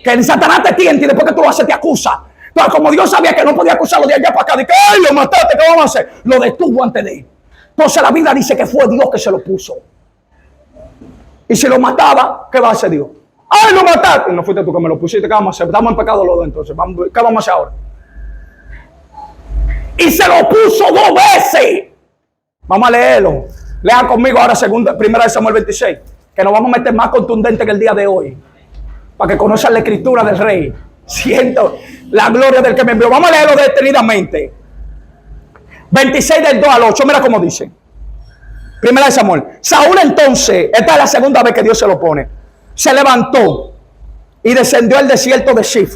que el Satanás te tienta y después que tú lo haces te acusa. Entonces, como Dios sabía que no podía acusarlo de allá para acá, de que ¡ay, lo mataste! ¿Qué vamos a hacer? Lo detuvo antes de ir. Entonces la Biblia dice que fue Dios que se lo puso. Y si lo mataba, ¿qué va a hacer Dios? ¡Ay, lo mataste! No fuiste tú que me lo pusiste, ¿qué vamos a hacer? Estamos en pecado los dos, entonces, ¿qué vamos a hacer ahora? Y se lo puso 2 veces. Vamos a leerlo. Lean conmigo ahora 1 de Samuel 26. Que nos vamos a meter más contundente que el día de hoy. Para que conozcan la escritura del rey. Siento la gloria del que me envió. Vamos a leerlo detenidamente. 26 del 2 al 8. Mira cómo dice. 1 de Samuel. Saúl entonces, esta es la segunda vez que Dios se lo pone. Se levantó y descendió al desierto de Sif,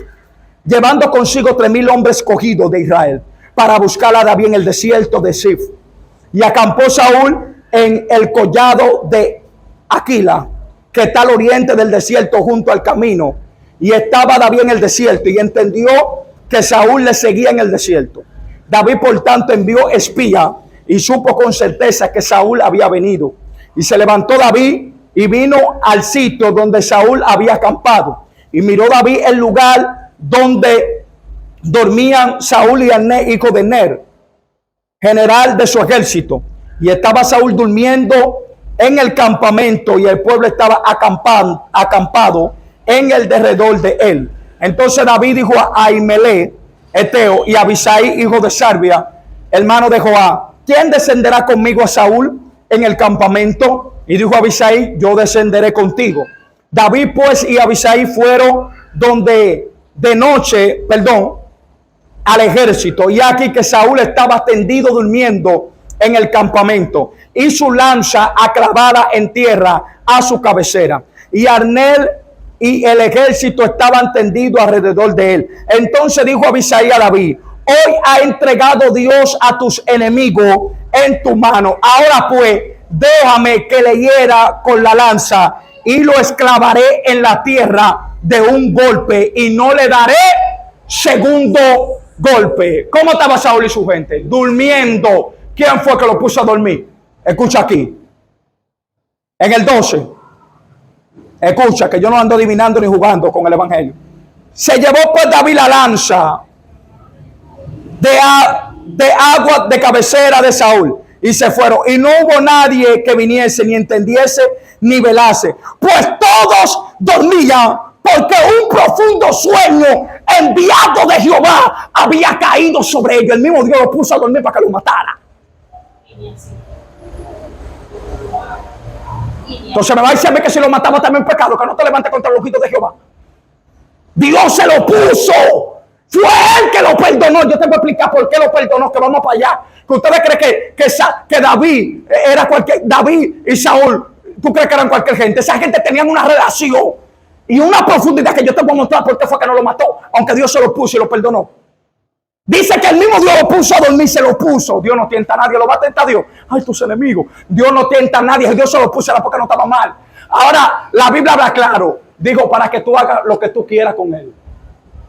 llevando consigo 3,000 hombres escogidos de Israel para buscar a David en el desierto de Sif. Y acampó Saúl en el collado de Aquila, que está al oriente del desierto junto al camino. Y estaba David en el desierto y entendió que Saúl le seguía en el desierto. David, por tanto, envió espía y supo con certeza que Saúl había venido. Y se levantó David y vino al sitio donde Saúl había acampado. Y miró David el lugar donde dormían Saúl y Abner, hijo de Ner, general de su ejército. Y estaba Saúl durmiendo en el campamento y el pueblo estaba acampado en el derredor de él. Entonces David dijo a Ahimelech, Eteo, y a Abisai, hijo de Sarbia, hermano de Joab, ¿quién descenderá conmigo a Saúl en el campamento? Y dijo Abisai, yo descenderé contigo. David pues y Abisai fueron de noche, al ejército. Y aquí que Saúl estaba tendido durmiendo en el campamento y su lanza aclavada en tierra a su cabecera. Y Abner y el ejército estaban tendidos alrededor de él. Entonces dijo Abisai a David, hoy ha entregado Dios a tus enemigos en tu mano. Ahora pues, déjame que le hiera con la lanza y lo esclavaré en la tierra de un golpe y no le daré segundo golpe. ¿Cómo estaba Saúl y su gente? Durmiendo. ¿Quién fue que lo puso a dormir? Escucha aquí. En el 12. Escucha, que yo no ando adivinando ni jugando con el evangelio. se llevó pues David la lanza de agua de cabecera de Saúl y se fueron. Y no hubo nadie que viniese, ni entendiese, ni velase. Pues todos dormían, porque un profundo sueño enviado de Jehová había caído sobre ellos. El mismo Dios lo puso a dormir para que lo matara. Entonces me va a decir a mí que si lo mataba también pecado, que no te levantes contra los ojitos de Jehová. Dios se lo puso. Fue él que lo perdonó. Yo te voy a explicar por qué lo perdonó, que vamos para allá. Que ustedes creen que David era cualquier... David y Saúl, ¿tú crees que eran cualquier gente? Esa gente tenían una relación y una profundidad que yo te voy a mostrar por qué fue que no lo mató, aunque Dios se lo puso y lo perdonó. Dice que el mismo Dios lo puso a dormir, se lo puso. Dios no tienta a nadie, lo va a tentar Dios. Ay, tus enemigos. Dios no tienta a nadie, Dios se lo puso, era porque no estaba mal. Ahora, la Biblia habla claro. Digo, para que tú hagas lo que tú quieras con él.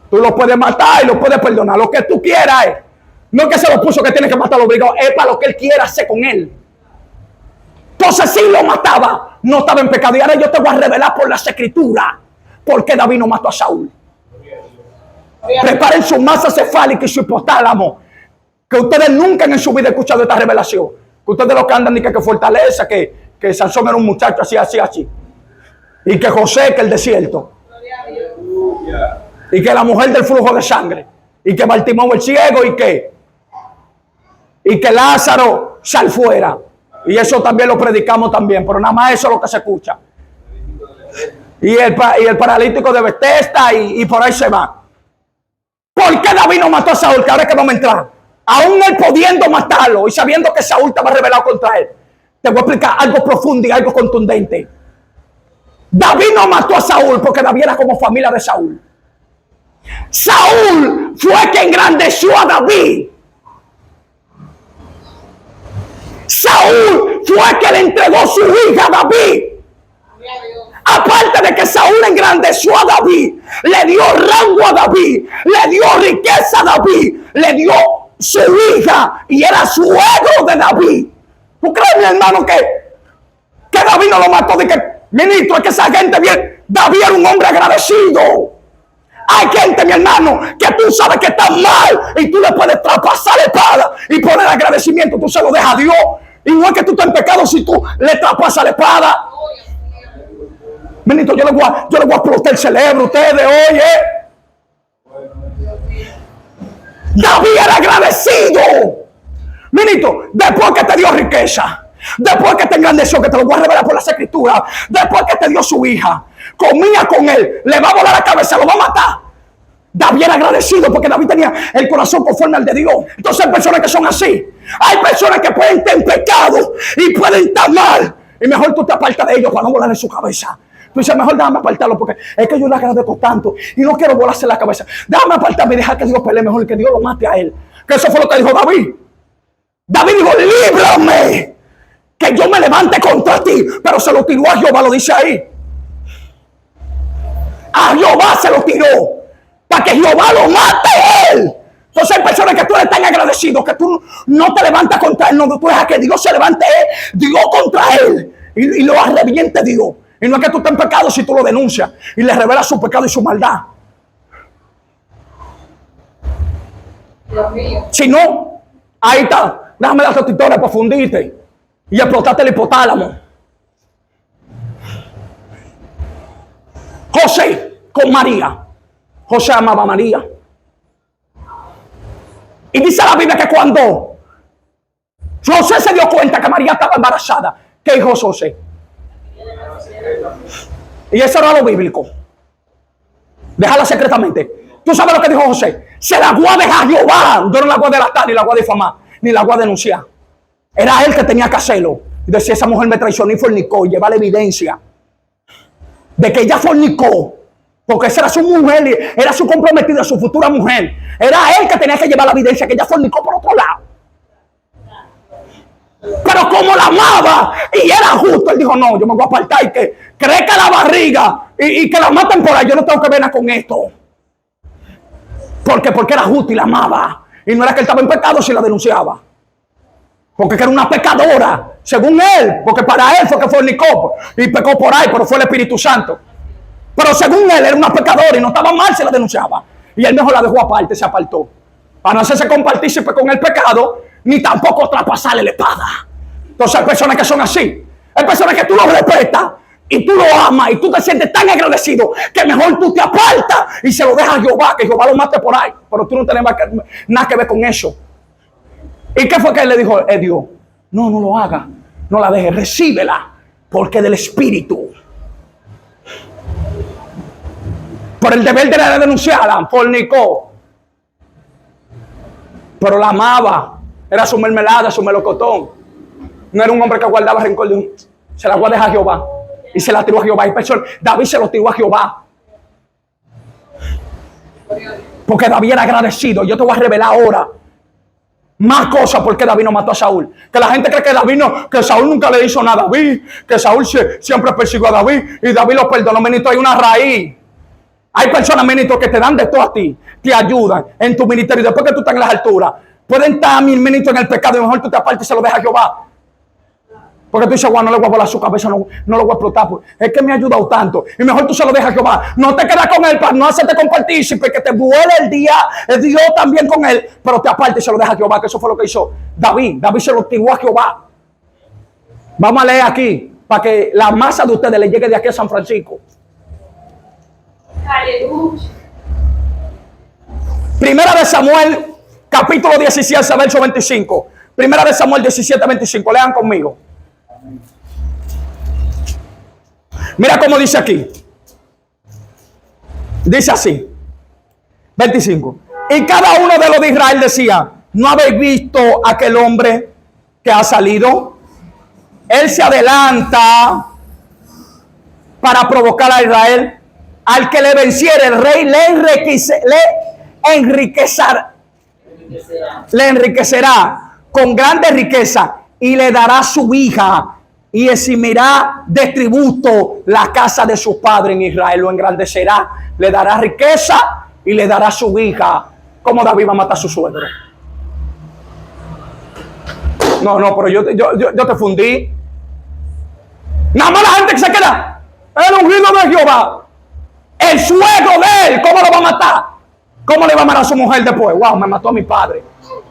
Tú lo puedes matar y lo puedes perdonar. Lo que tú quieras es. No es que se lo puso que tiene que matarlo obligado. Es para lo que él quiera hacer con él. Entonces, si lo mataba, no estaba en pecado. Y ahora yo te voy a revelar por las escrituras por qué David no mató a Saúl. Preparen su masa cefálica y su hipotálamo. Que ustedes nunca en su vida han escuchado esta revelación. Que ustedes lo que andan ni que fortaleza, que Sansón era un muchacho así. Y que José, que el desierto. Y que la mujer del flujo de sangre. Y que Bartimeo el ciego y que Lázaro sal fuera. Y eso también lo predicamos también. Pero nada más eso es lo que se escucha. Y el paralítico de Bethesda y por ahí se va. ¿Por qué David no mató a Saúl? Que ahora es que vamos a entrar. Aún él pudiendo matarlo y sabiendo que Saúl estaba rebelado contra él. Te voy a explicar algo profundo y algo contundente. David no mató a Saúl porque David era como familia de Saúl. Saúl fue quien engrandeció a David. Saúl fue quien le entregó su hija a David. Aparte de que Saúl engrandeció a David, le dio rango a David, le dio riqueza a David, le dio su hija y era suegro de David. ¿Tú crees, mi hermano, que David no lo mató? De que, ministro, es que esa gente bien, David era un hombre agradecido. Hay gente, mi hermano, que tú sabes que está mal y tú le puedes traspasar la espada y poner agradecimiento, tú se lo dejas a Dios. Y no es que tú estés en pecado si tú le traspasas la espada. Ministro, yo le voy a explotar el cerebro a ustedes hoy, David era agradecido. Ministro, después que te dio riqueza, después que te engrandeció, que te lo voy a revelar por las escrituras, después que te dio su hija, comía con él, le va a volar la cabeza, lo va a matar. David era agradecido porque David tenía el corazón conforme al de Dios. Entonces hay personas que son así. Hay personas que pueden estar en pecado y pueden estar mal. Y mejor tú te apartas de ellos para no volar en su cabeza. Tú dices, mejor déjame apartarlo porque es que yo le agradezco tanto y no quiero volarse la cabeza. Déjame apartarme y dejar que Dios pelee mejor, que Dios lo mate a él. Que eso fue lo que dijo David. David dijo, líbrame, que yo me levante contra ti. Pero se lo tiró a Jehová, lo dice ahí. A Jehová se lo tiró para que Jehová lo mate a él. Entonces hay personas que tú eres tan agradecido que tú no te levantas contra él, no, tú dejas que Dios se levante Dios contra él y lo arrepiente Dios. Y no es que tú estés en pecado si tú lo denuncias y le revelas su pecado y su maldad. Si no, ahí está. Déjame darte tu historia para fundirte y explotarte el hipotálamo. José con María. José amaba a María. Y dice la Biblia que cuando José se dio cuenta que María estaba embarazada, ¿qué dijo José? Y eso era lo bíblico. Déjala secretamente. ¿Tú sabes lo que dijo José? Se la voy a dejar a Jehová. Yo no la voy a delatar, ni la voy a difamar, ni la voy a denunciar. Era él que tenía que hacerlo. Y decía, esa mujer me traicionó y fornicó. Y lleva la evidencia de que ella fornicó. Porque esa era su mujer, era su comprometida, su futura mujer. Era él que tenía que llevar la evidencia que ella fornicó por otro lado. Pero como la amaba y era justo, él dijo, no, yo me voy a apartar y que crezca la barriga y que la maten por ahí. Yo no tengo que ver nada con esto. Porque era justo y la amaba. Y no era que él estaba en pecado si la denunciaba. Porque era una pecadora, según él. Porque para él fue que fornicó y pecó por ahí, pero fue el Espíritu Santo. Pero según él era una pecadora y no estaba mal si la denunciaba. Y él mejor la dejó aparte, se apartó. Para no hacerse compartícipe con el pecado, ni tampoco traspasarle la espada. Entonces hay personas que son así. Hay personas que tú lo respetas y tú lo amas y tú te sientes tan agradecido que mejor tú te apartas y se lo dejas a Jehová, que Jehová lo mate por ahí. Pero tú no tienes nada que ver con eso. ¿Y qué fue que él le dijo a Dios? No, no lo haga. No la dejes, recíbela, porque del Espíritu. Por el deber de la denunciarla, fornicó. Pero la amaba. Era su mermelada, su melocotón. No era un hombre que guardaba rencor de un... Se la guardó a Jehová. Y se la tiró a Jehová. David se lo tiró a Jehová. Porque David era agradecido. Yo te voy a revelar ahora más cosas porque David no mató a Saúl. Que la gente cree que David no, que Saúl nunca le hizo nada a David. Que Saúl siempre persiguió a David. Y David lo perdonó. Ministro, hay una raíz. Hay personas, ministro, que te dan de todo a ti. Te ayudan en tu ministerio. Después que tú estás en las alturas, pueden estar, mi ministro, en el pecado. Y mejor tú te apartes y se lo dejas a Jehová. Porque tú dices, bueno, no le voy a volar su cabeza, no lo voy a explotar. Es que me ha ayudado tanto. Y mejor tú se lo dejas a Jehová. No te quedas con él para no hacerte compartir, porque te duele el día, Dios también con él. Pero te apartes y se lo dejas a Jehová, que eso fue lo que hizo David. David se lo tiró a Jehová. Vamos a leer aquí, para que la masa de ustedes le llegue de aquí a San Francisco. Aleluya. Primera de Samuel, capítulo 17, verso 25. Primera de Samuel 17, 25. Lean conmigo. Mira cómo dice aquí. Dice así. 25. Y cada uno de los de Israel decía: ¿no habéis visto aquel hombre que ha salido? Él se adelanta para provocar a Israel. Al que le venciere, el rey le enriquecerá con grande riqueza y le dará su hija y eximirá de tributo la casa de su padre en Israel. Lo engrandecerá, le dará riqueza y le dará su hija. ¿Cómo David va a matar a su suegro? No, pero yo te fundí. Nada más la gente que se queda, el ungido de Jehová. El suegro de él, ¿cómo lo va a matar? ¿Cómo le va a matar a su mujer después? Wow, me mató a mi padre.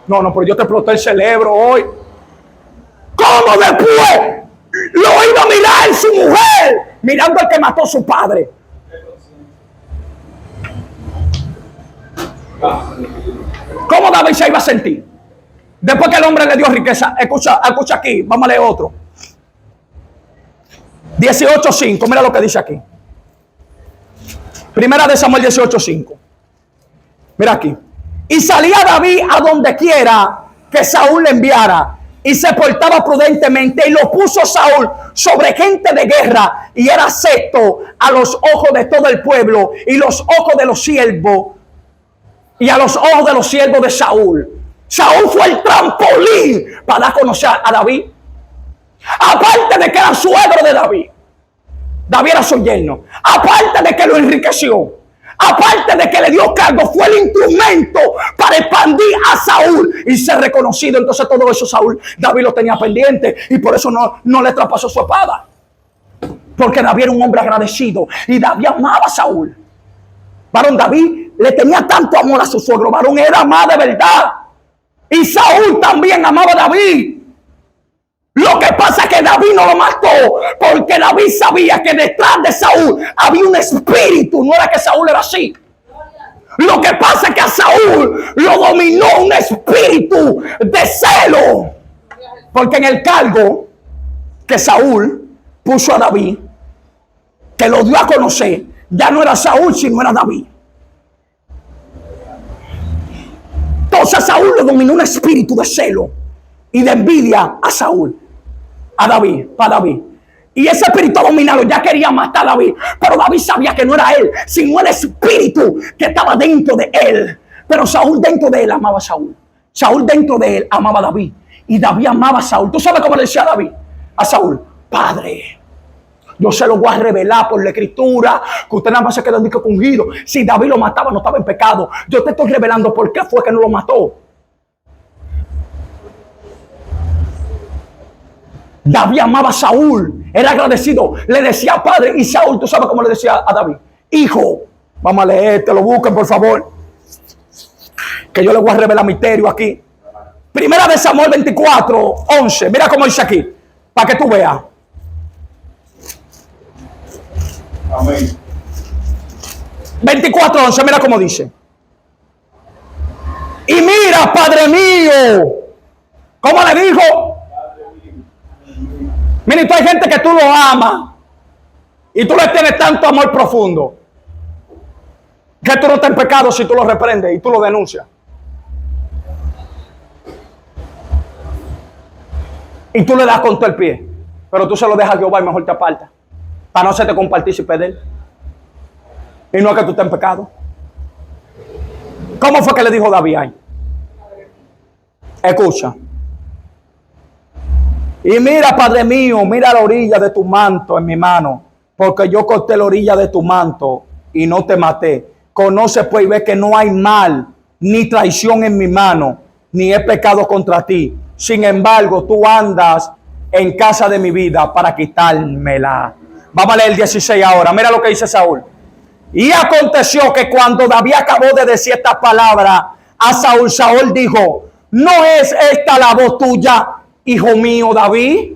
No, pero yo te exploté el cerebro hoy. ¿Cómo después lo iba a mirar su mujer? Mirando al que mató a su padre. ¿Cómo David se iba a sentir? Después que el hombre le dio riqueza. Escucha aquí, vamos a leer otro. 18:5, mira lo que dice aquí. Primera de Samuel 18:5. Mira aquí. Y salía David a donde quiera que Saúl le enviara, y se portaba prudentemente, y lo puso Saúl sobre gente de guerra, y era acepto a los ojos de todo el pueblo, y los ojos de los siervos, y a los ojos de los siervos de Saúl. Saúl fue el trampolín para dar a conocer a David. Aparte de que era suegro de David. David era su yerno. Aparte de que lo enriqueció. Aparte de que le dio cargo, fue el instrumento para expandir a Saúl y ser reconocido. Entonces todo eso David lo tenía pendiente y por eso no le traspasó su espada. Porque David era un hombre agradecido y David amaba a Saúl. Varón, David le tenía tanto amor a su suegro. Varón, era más de verdad. Y Saúl también amaba a David. Lo que pasa es que David no lo mató porque David sabía que detrás de Saúl había un espíritu. No era que Saúl era así. Lo que pasa es que a Saúl lo dominó un espíritu de celo. Porque en el cargo que Saúl puso a David, que lo dio a conocer, ya no era Saúl, sino era David. Entonces a Saúl le dominó un espíritu de celo y de envidia a Saúl, para David. Y ese espíritu dominado ya quería matar a David, pero David sabía que no era él, sino el espíritu que estaba dentro de él. Pero Saúl dentro de él amaba a Saúl. Saúl dentro de él amaba a David. Y David amaba a Saúl. ¿Tú sabes cómo le decía a David? A Saúl: Padre, yo se lo voy a revelar por la escritura, que usted nada más se quedó ungido. Si David lo mataba, no estaba en pecado. Yo te estoy revelando por qué fue que no lo mató. David amaba a Saúl, era agradecido, le decía Padre. Y Saúl, ¿tú sabes cómo le decía a David? hijo. Vamos a leer, te lo busquen por favor, que yo les voy a revelar misterio aquí. Primera de Samuel 24, 11. Mira cómo dice aquí, para que tú veas. Amén. 24, 11, mira cómo dice. Y mira, Padre mío, ¿cómo le dijo? Mira, y tú hay gente que tú lo amas y tú le tienes tanto amor profundo que tú no estás en pecado si tú lo reprendes y tú lo denuncias. Y tú le das con todo el pie, pero tú se lo dejas a Jehová y mejor te aparta para no hacerte compartir y perder. Y no es que tú estés en pecado. ¿Cómo fue que le dijo David ahí? Escucha. Y mira, Padre mío, mira la orilla de tu manto en mi mano, porque yo corté la orilla de tu manto y no te maté. Conoce pues y ve que no hay mal ni traición en mi mano, ni he pecado contra ti. Sin embargo, tú andas en casa de mi vida para quitármela. Vamos a leer el 16 ahora. Mira lo que dice Saúl. Y aconteció que cuando David acabó de decir estas palabras a Saúl, Saúl dijo: ¿no es esta la voz tuya, hijo mío David?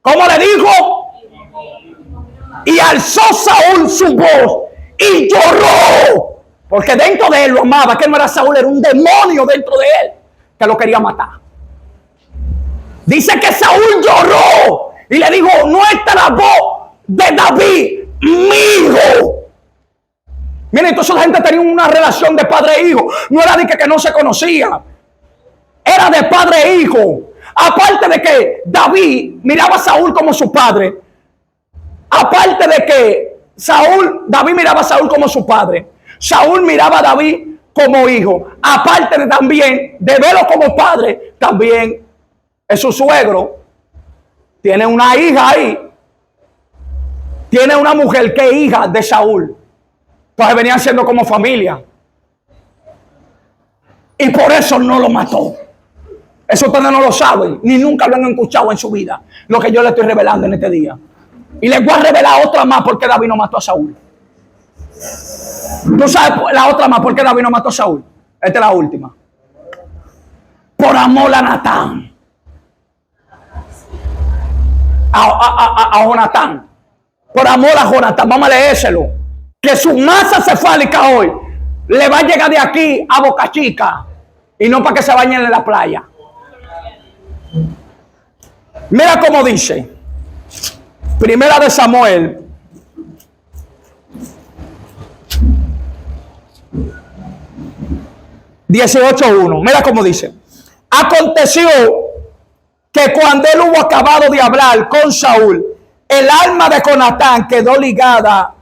¿Cómo le dijo? Y alzó Saúl su voz y lloró, porque dentro de él lo amaba, que no era Saúl, era un demonio dentro de él que lo quería matar. Dice que Saúl lloró y le dijo: no está la voz de David, mi hijo. Miren, entonces la gente tenía una relación de padre e hijo. No era de que no se conocía, era de padre e hijo. Aparte de que David miraba a Saúl como su padre, aparte de que David miraba a Saúl como su padre, Saúl miraba a David como hijo. Aparte de también de verlo como padre, también es su suegro. Tiene una hija ahí. Tiene una mujer que es hija de Saúl. Entonces venían siendo como familia. Y por eso no lo mató. Eso ustedes no lo saben, ni nunca lo han escuchado en su vida, lo que yo le estoy revelando en este día. Y les voy a revelar otra más porque David no mató a Saúl. ¿Tú sabes la otra más por qué David no mató a Saúl? Esta es la última. Por amor a Natán. A Jonatán. Por amor a Jonatán. Vamos a leérselo. Que su masa cefálica hoy le va a llegar de aquí a Boca Chica. Y no para que se bañen en la playa. Mira cómo dice. Primera de Samuel 18:1. Mira cómo dice. Aconteció que cuando él hubo acabado de hablar con Saúl, el alma de Jonatán quedó ligada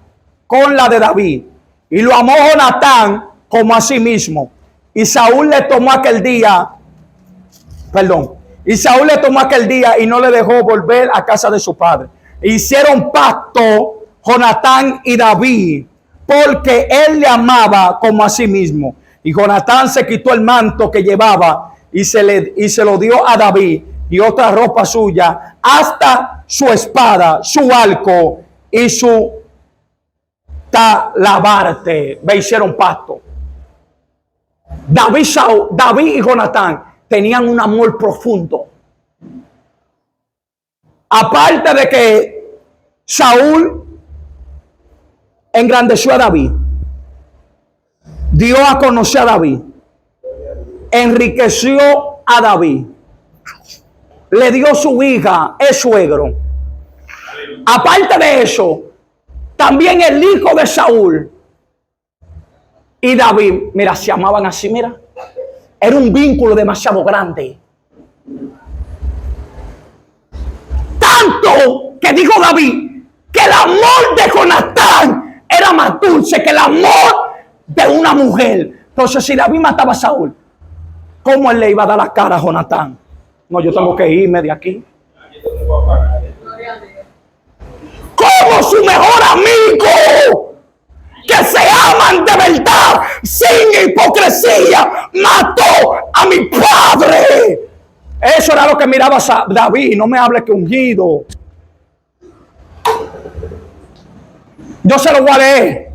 con la de David, y lo amó Jonatán como a sí mismo. Y Saúl le tomó aquel día y no le dejó volver a casa de su padre. Hicieron pacto Jonatán y David, porque él le amaba como a sí mismo. Y Jonatán se quitó el manto que llevaba y se lo dio a David, y otra ropa suya, hasta su espada, su arco y su talabarte. Me hicieron pacto. David y Jonatán tenían un amor profundo. Aparte de que Saúl engrandeció a David, dio a conocer a David, enriqueció a David, le dio su hija, es suegro. Aparte de eso, también el hijo de Saúl y David, mira, se amaban así, mira. Era un vínculo demasiado grande. Tanto que dijo David que el amor de Jonatán era más dulce que el amor de una mujer. Entonces, si David mataba a Saúl, ¿cómo él le iba a dar la cara a Jonatán? No, yo tengo que irme de aquí. Como su mejor amigo, que se aman de verdad, sin hipocresía, mató a mi padre. Eso era lo que miraba David. No me hable que ungido. Yo se lo voy a leer.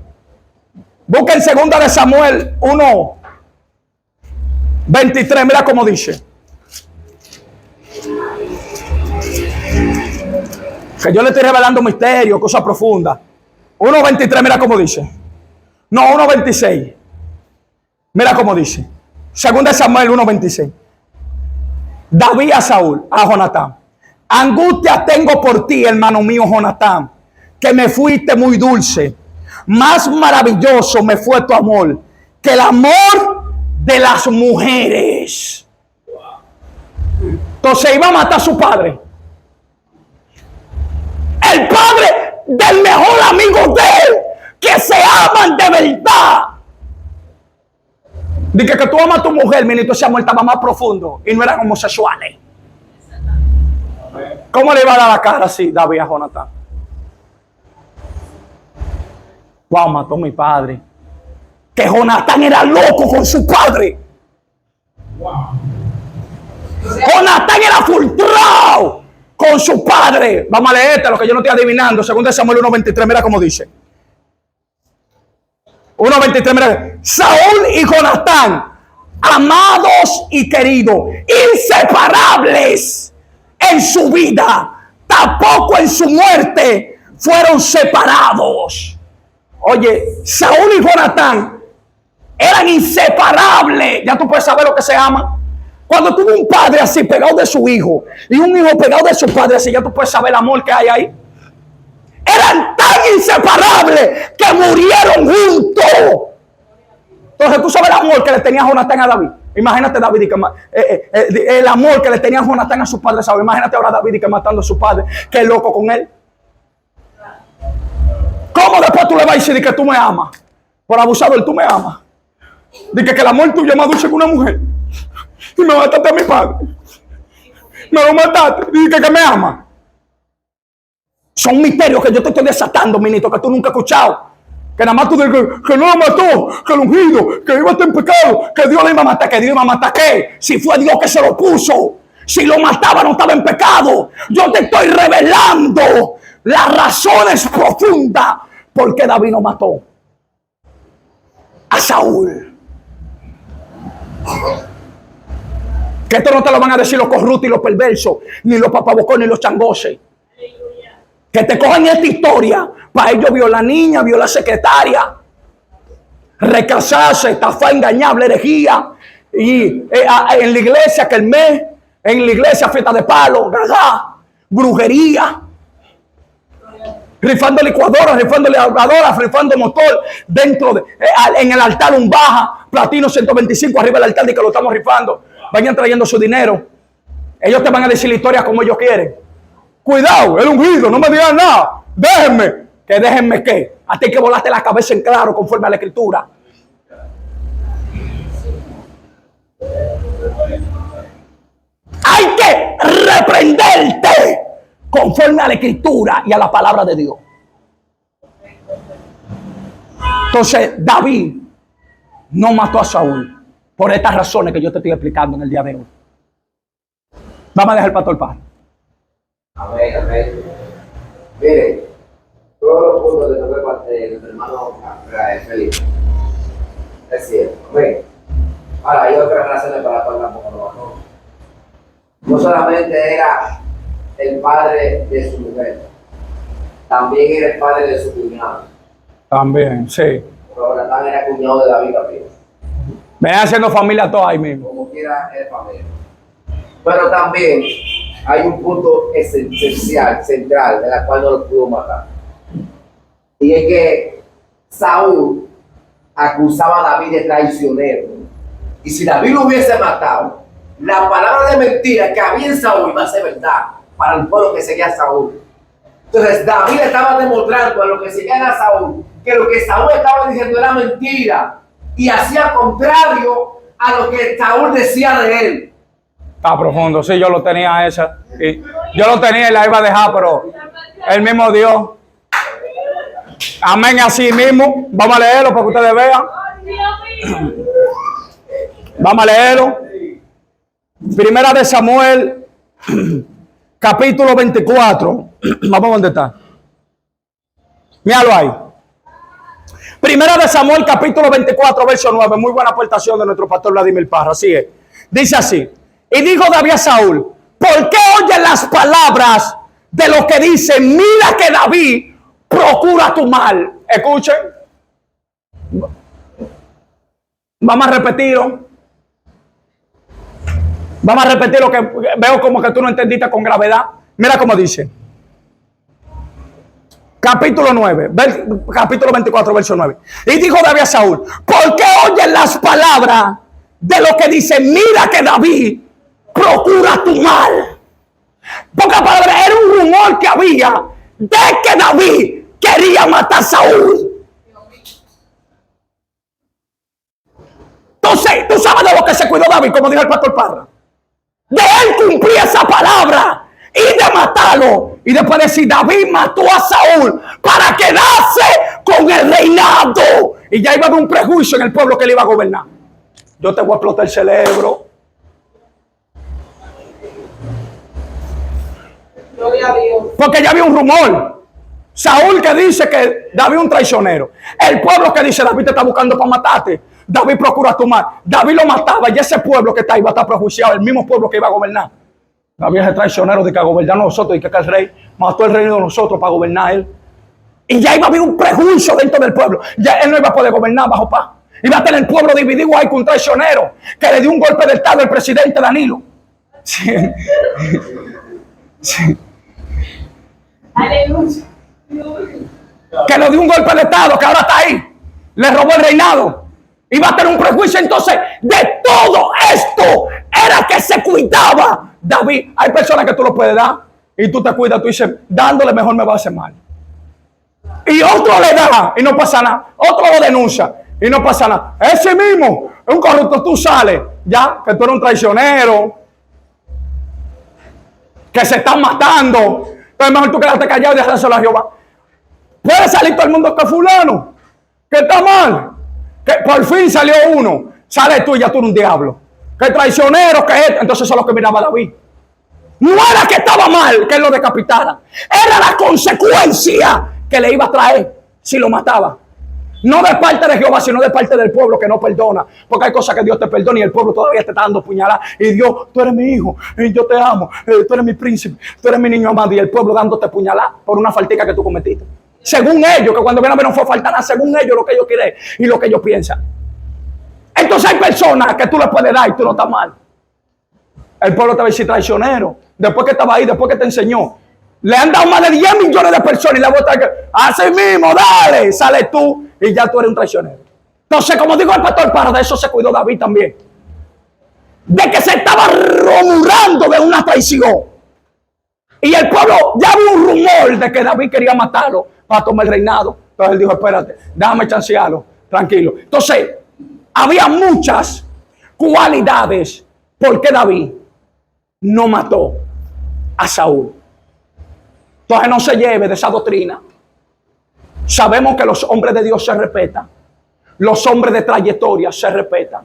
Busquen 2 de Samuel 1, 23. Mira cómo dice. Que yo le estoy revelando misterios, cosas profundas. 1.23, mira cómo dice. No, 1.26. Mira cómo dice. 2 de Samuel 1.26. David a Saúl, a Jonatán. Angustia tengo por ti, hermano mío Jonatán, que me fuiste muy dulce. Más maravilloso me fue tu amor que el amor de las mujeres. Entonces iba a matar a su padre. El padre del mejor amigo de él, que se aman de verdad. Dice que tú amas a tu mujer, ministro, ese amor estaba más profundo y no eran homosexuales. ¿Cómo le iba a dar la cara así David a Jonatán? Wow, mató a mi padre. Que Jonatán era loco con su padre. Jonatán era frustrado con su padre. Vamos a leer lo que yo no estoy adivinando. 2 Samuel 1.23, mira cómo dice. 1.23, mira. Saúl y Jonatán, amados y queridos, inseparables en su vida, tampoco en su muerte fueron separados. Oye, Saúl y Jonatán eran inseparables. Ya tú puedes saber lo que se ama. Cuando tuvo un padre así pegado de su hijo y un hijo pegado de su padre así, ya tú puedes saber el amor que hay ahí. Eran tan inseparables que murieron juntos. Entonces tú sabes el amor que le tenía Jonatán a David. Imagínate David el amor que le tenía Jonatán a su padre Saúl. Imagínate ahora David que matando a su padre. Qué loco con él. ¿Cómo después tú le vas a decir que tú me amas? Por abusador, tú me amas. Dice que el amor tuyo es más dulce que una mujer. Y me mataste a mi padre. Me lo mataste. Dice que me ama. Son misterios que yo te estoy desatando, ministro, que tú nunca has escuchado. Que nada más tú dices que no lo mató, que el ungido, que iba a estar en pecado, que Dios le iba a matar. ¿Que Dios iba a matar qué? Si fue Dios que se lo puso. Si lo mataba no estaba en pecado. Yo te estoy revelando las razones profundas por qué David no mató a Saúl. Que esto no te lo van a decir los corruptos y los perversos, ni los papabocones ni los changoses. Que te cojan esta historia. Para ellos vio la niña, vio la secretaria. Recasarse, estafar, engañable, herejía. Y en la iglesia, que el mes, en la iglesia, fiesta de palo, gaga, brujería. Rifando licuadoras, rifando lavadoras, rifando motor. Dentro de, en el altar un baja, platino 125 arriba del altar y que lo estamos rifando. Vayan trayendo su dinero. Ellos te van a decir la historia como ellos quieren. Cuidado, el ungido, no me digan nada. Déjenme. ¿Que déjenme qué? A ti que volaste la cabeza en claro conforme a la escritura. Hay que reprenderte conforme a la escritura y a la palabra de Dios. Entonces David no mató a Saúl por estas razones que yo te estoy explicando en el día de hoy. Vamos a dejar el pastor paz. Amén, amén. Mire, todos los puntos de nuestro hermano Felipe. Es cierto, amén. Ahora, hay otras razones para las cuales tampoco lo mató. No solamente era el padre de su mujer, también era el padre de su cuñado. También, sí. Pero Natán era cuñado de David también. Ven haciendo familia toda ahí mismo. Como quiera, es familia. Pero también hay un punto esencial, central, de la cual no lo pudo matar. Y es que Saúl acusaba a David de traicionero. Y si David lo hubiese matado, la palabra de mentira que había en Saúl iba a ser verdad para el pueblo que seguía a Saúl. Entonces David estaba demostrando a los que seguían a Saúl que lo que Saúl estaba diciendo era mentira y hacía contrario a lo que Saúl decía de él. Está profundo, sí, yo lo tenía esa. Y yo lo tenía y la iba a dejar, pero el mismo Dios. Amén, así mismo. Vamos a leerlo para que ustedes vean. Vamos a leerlo. Primera de Samuel, capítulo 24. Vamos a dónde está. Míralo ahí. Primera de Samuel, capítulo 24, verso 9. Muy buena aportación de nuestro pastor Vladimir Parra. Así es. Dice así. Y dijo David a Saúl: ¿por qué oyes las palabras de lo que dice? Mira que David procura tu mal. Escuchen. Vamos a repetirlo. Vamos a repetir lo que veo como que tú no entendiste con gravedad. Mira cómo dice. Capítulo 9, capítulo 24, verso 9. Y dijo David a Saúl: ¿por qué oyes las palabras de lo que dice? Mira que David procura tu mal. Pocas palabras, era un rumor que había de que David quería matar a Saúl. Entonces, tú sabes de lo que se cuidó David, como dijo el pastor Parra. De él cumplir esa palabra y de matarlo. Y después decir: David mató a Saúl para quedarse con el reinado. Y ya iba a haber un prejuicio en el pueblo que le iba a gobernar. Yo te voy a explotar el cerebro. Gloria a Dios. Porque ya había un rumor. Saúl que dice que David es un traicionero. El pueblo que dice: David te está buscando para matarte. David procura tu mal. David lo mataba y ese pueblo que está ahí va a estar prejuiciado. El mismo pueblo que iba a gobernar. David es el traicionero de que a gobernar nosotros y que el rey mató el reino de nosotros para gobernar él. Y ya iba a haber un prejuicio dentro del pueblo. Ya él no iba a poder gobernar bajo paz. Iba a tener el pueblo dividido ahí con un traicionero que le dio un golpe de estado al presidente Danilo. Sí. Sí. Aleluya. Que le dio un golpe de estado que ahora está ahí. Le robó el reinado. Iba a tener un prejuicio. Entonces, de todo esto era que se cuidaba David. Hay personas que tú lo puedes dar y tú te cuidas. Tú dices: dándole mejor me va a hacer mal. Y otro le da y no pasa nada. Otro lo denuncia y no pasa nada. Ese mismo, un corrupto, tú sales ya que tú eres un traicionero, que se están matando. Entonces mejor tú quedarte callado y dejárselo a Jehová. Puede salir todo el mundo que fulano, que está mal, que por fin salió uno. Sale tú y ya tú eres un diablo. Que traicionero, que es. Entonces eso es lo que miraba David. No era que estaba mal que él lo decapitara. Era la consecuencia que le iba a traer si lo mataba. No de parte de Jehová, sino de parte del pueblo que no perdona. Porque hay cosas que Dios te perdona y el pueblo todavía te está dando puñaladas. Y Dios: tú eres mi hijo, y yo te amo, tú eres mi príncipe, tú eres mi niño amado. Y el pueblo dándote puñaladas por una faltica que tú cometiste. Según ellos, que cuando viene a ver no fue falta nada, según ellos, lo que ellos quieren y lo que ellos piensan. Entonces hay personas que tú le puedes dar y tú no estás mal. El pueblo te va a decir traicionero. Después que estaba ahí, después que te enseñó. Le han dado más de 10 millones de personas y la votan que así mismo, dale, sale tú y ya tú eres un traicionero. Entonces, como digo el pastor Parra, de eso se cuidó David también. De que se estaba rumorando de una traición. Y el pueblo, ya había un rumor de que David quería matarlo para tomar el reinado. Entonces él dijo: espérate, déjame chancearlo, tranquilo. Entonces, había muchas cualidades por qué David no mató a Saúl. Entonces no se lleve de esa doctrina. Sabemos que los hombres de Dios se respetan. Los hombres de trayectoria se respetan.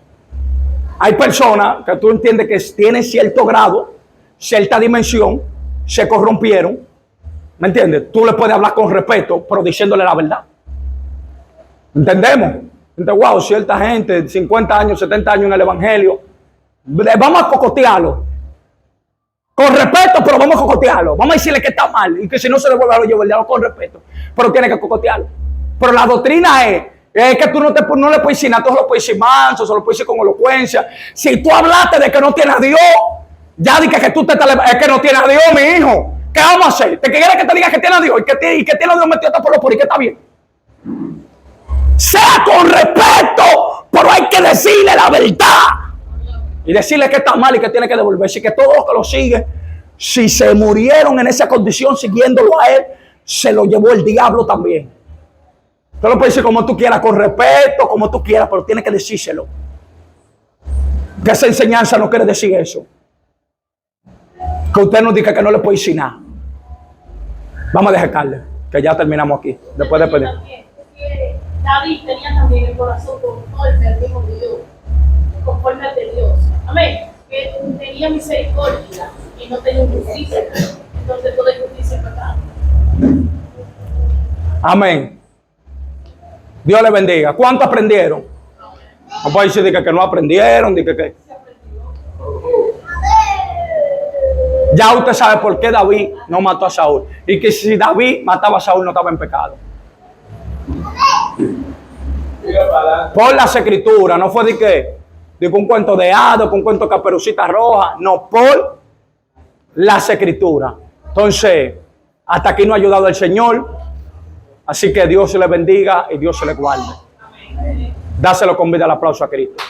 Hay personas que tú entiendes que tienen cierto grado, cierta dimensión, se corrompieron. ¿Me entiendes? Tú le puedes hablar con respeto, pero diciéndole la verdad. ¿Entendemos? Entonces, wow, cierta gente, 50 años, 70 años en el evangelio, vamos a cocotearlo. Con respeto, pero vamos a cocotearlo. Vamos a decirle que está mal y que si no se le vuelve a lo llevar con respeto. Pero tiene que cocotearlo. Pero la doctrina es que tú no le puedes decir nada, tú lo puedes decir manso, se lo puedes decir con elocuencia. Si tú hablaste de que no tiene a Dios, ya dije que tú es que no tiene a Dios, mi hijo. ¿Qué vamos a hacer? ¿Te quieres que te diga que tiene a Dios y que tiene a Dios metido hasta por los poros y que está bien? Sea con respeto, pero hay que decirle la verdad. Y decirle que está mal y que tiene que devolverse. Y que todos los que lo siguen, si se murieron en esa condición siguiéndolo a él, se lo llevó el diablo también. Tú lo puedes decir como tú quieras, con respeto, como tú quieras, pero tiene que decírselo. Que esa enseñanza no quiere decir eso. Que usted nos diga que no le puede decir nada. Vamos a dejarle, que ya terminamos aquí. Después de pedir. David tenía también el corazón conforme al mismo Dios, conforme al de Dios. Amén. Que tenía misericordia y no tenía justicia. Entonces toda injusticia es pecado. Amén. Dios le bendiga. ¿Cuántos aprendieron? No puede decir que no aprendieron, que. Ya usted sabe por qué David no mató a Saúl. Y que si David mataba a Saúl no estaba en pecado. Por las escrituras, no fue de un cuento de hadas, con un cuento de Caperucita Roja. No, por las escrituras. Entonces, hasta aquí nos ha ayudado el Señor. Así que Dios se le bendiga y Dios se le guarde. Dáselo con vida el aplauso a Cristo.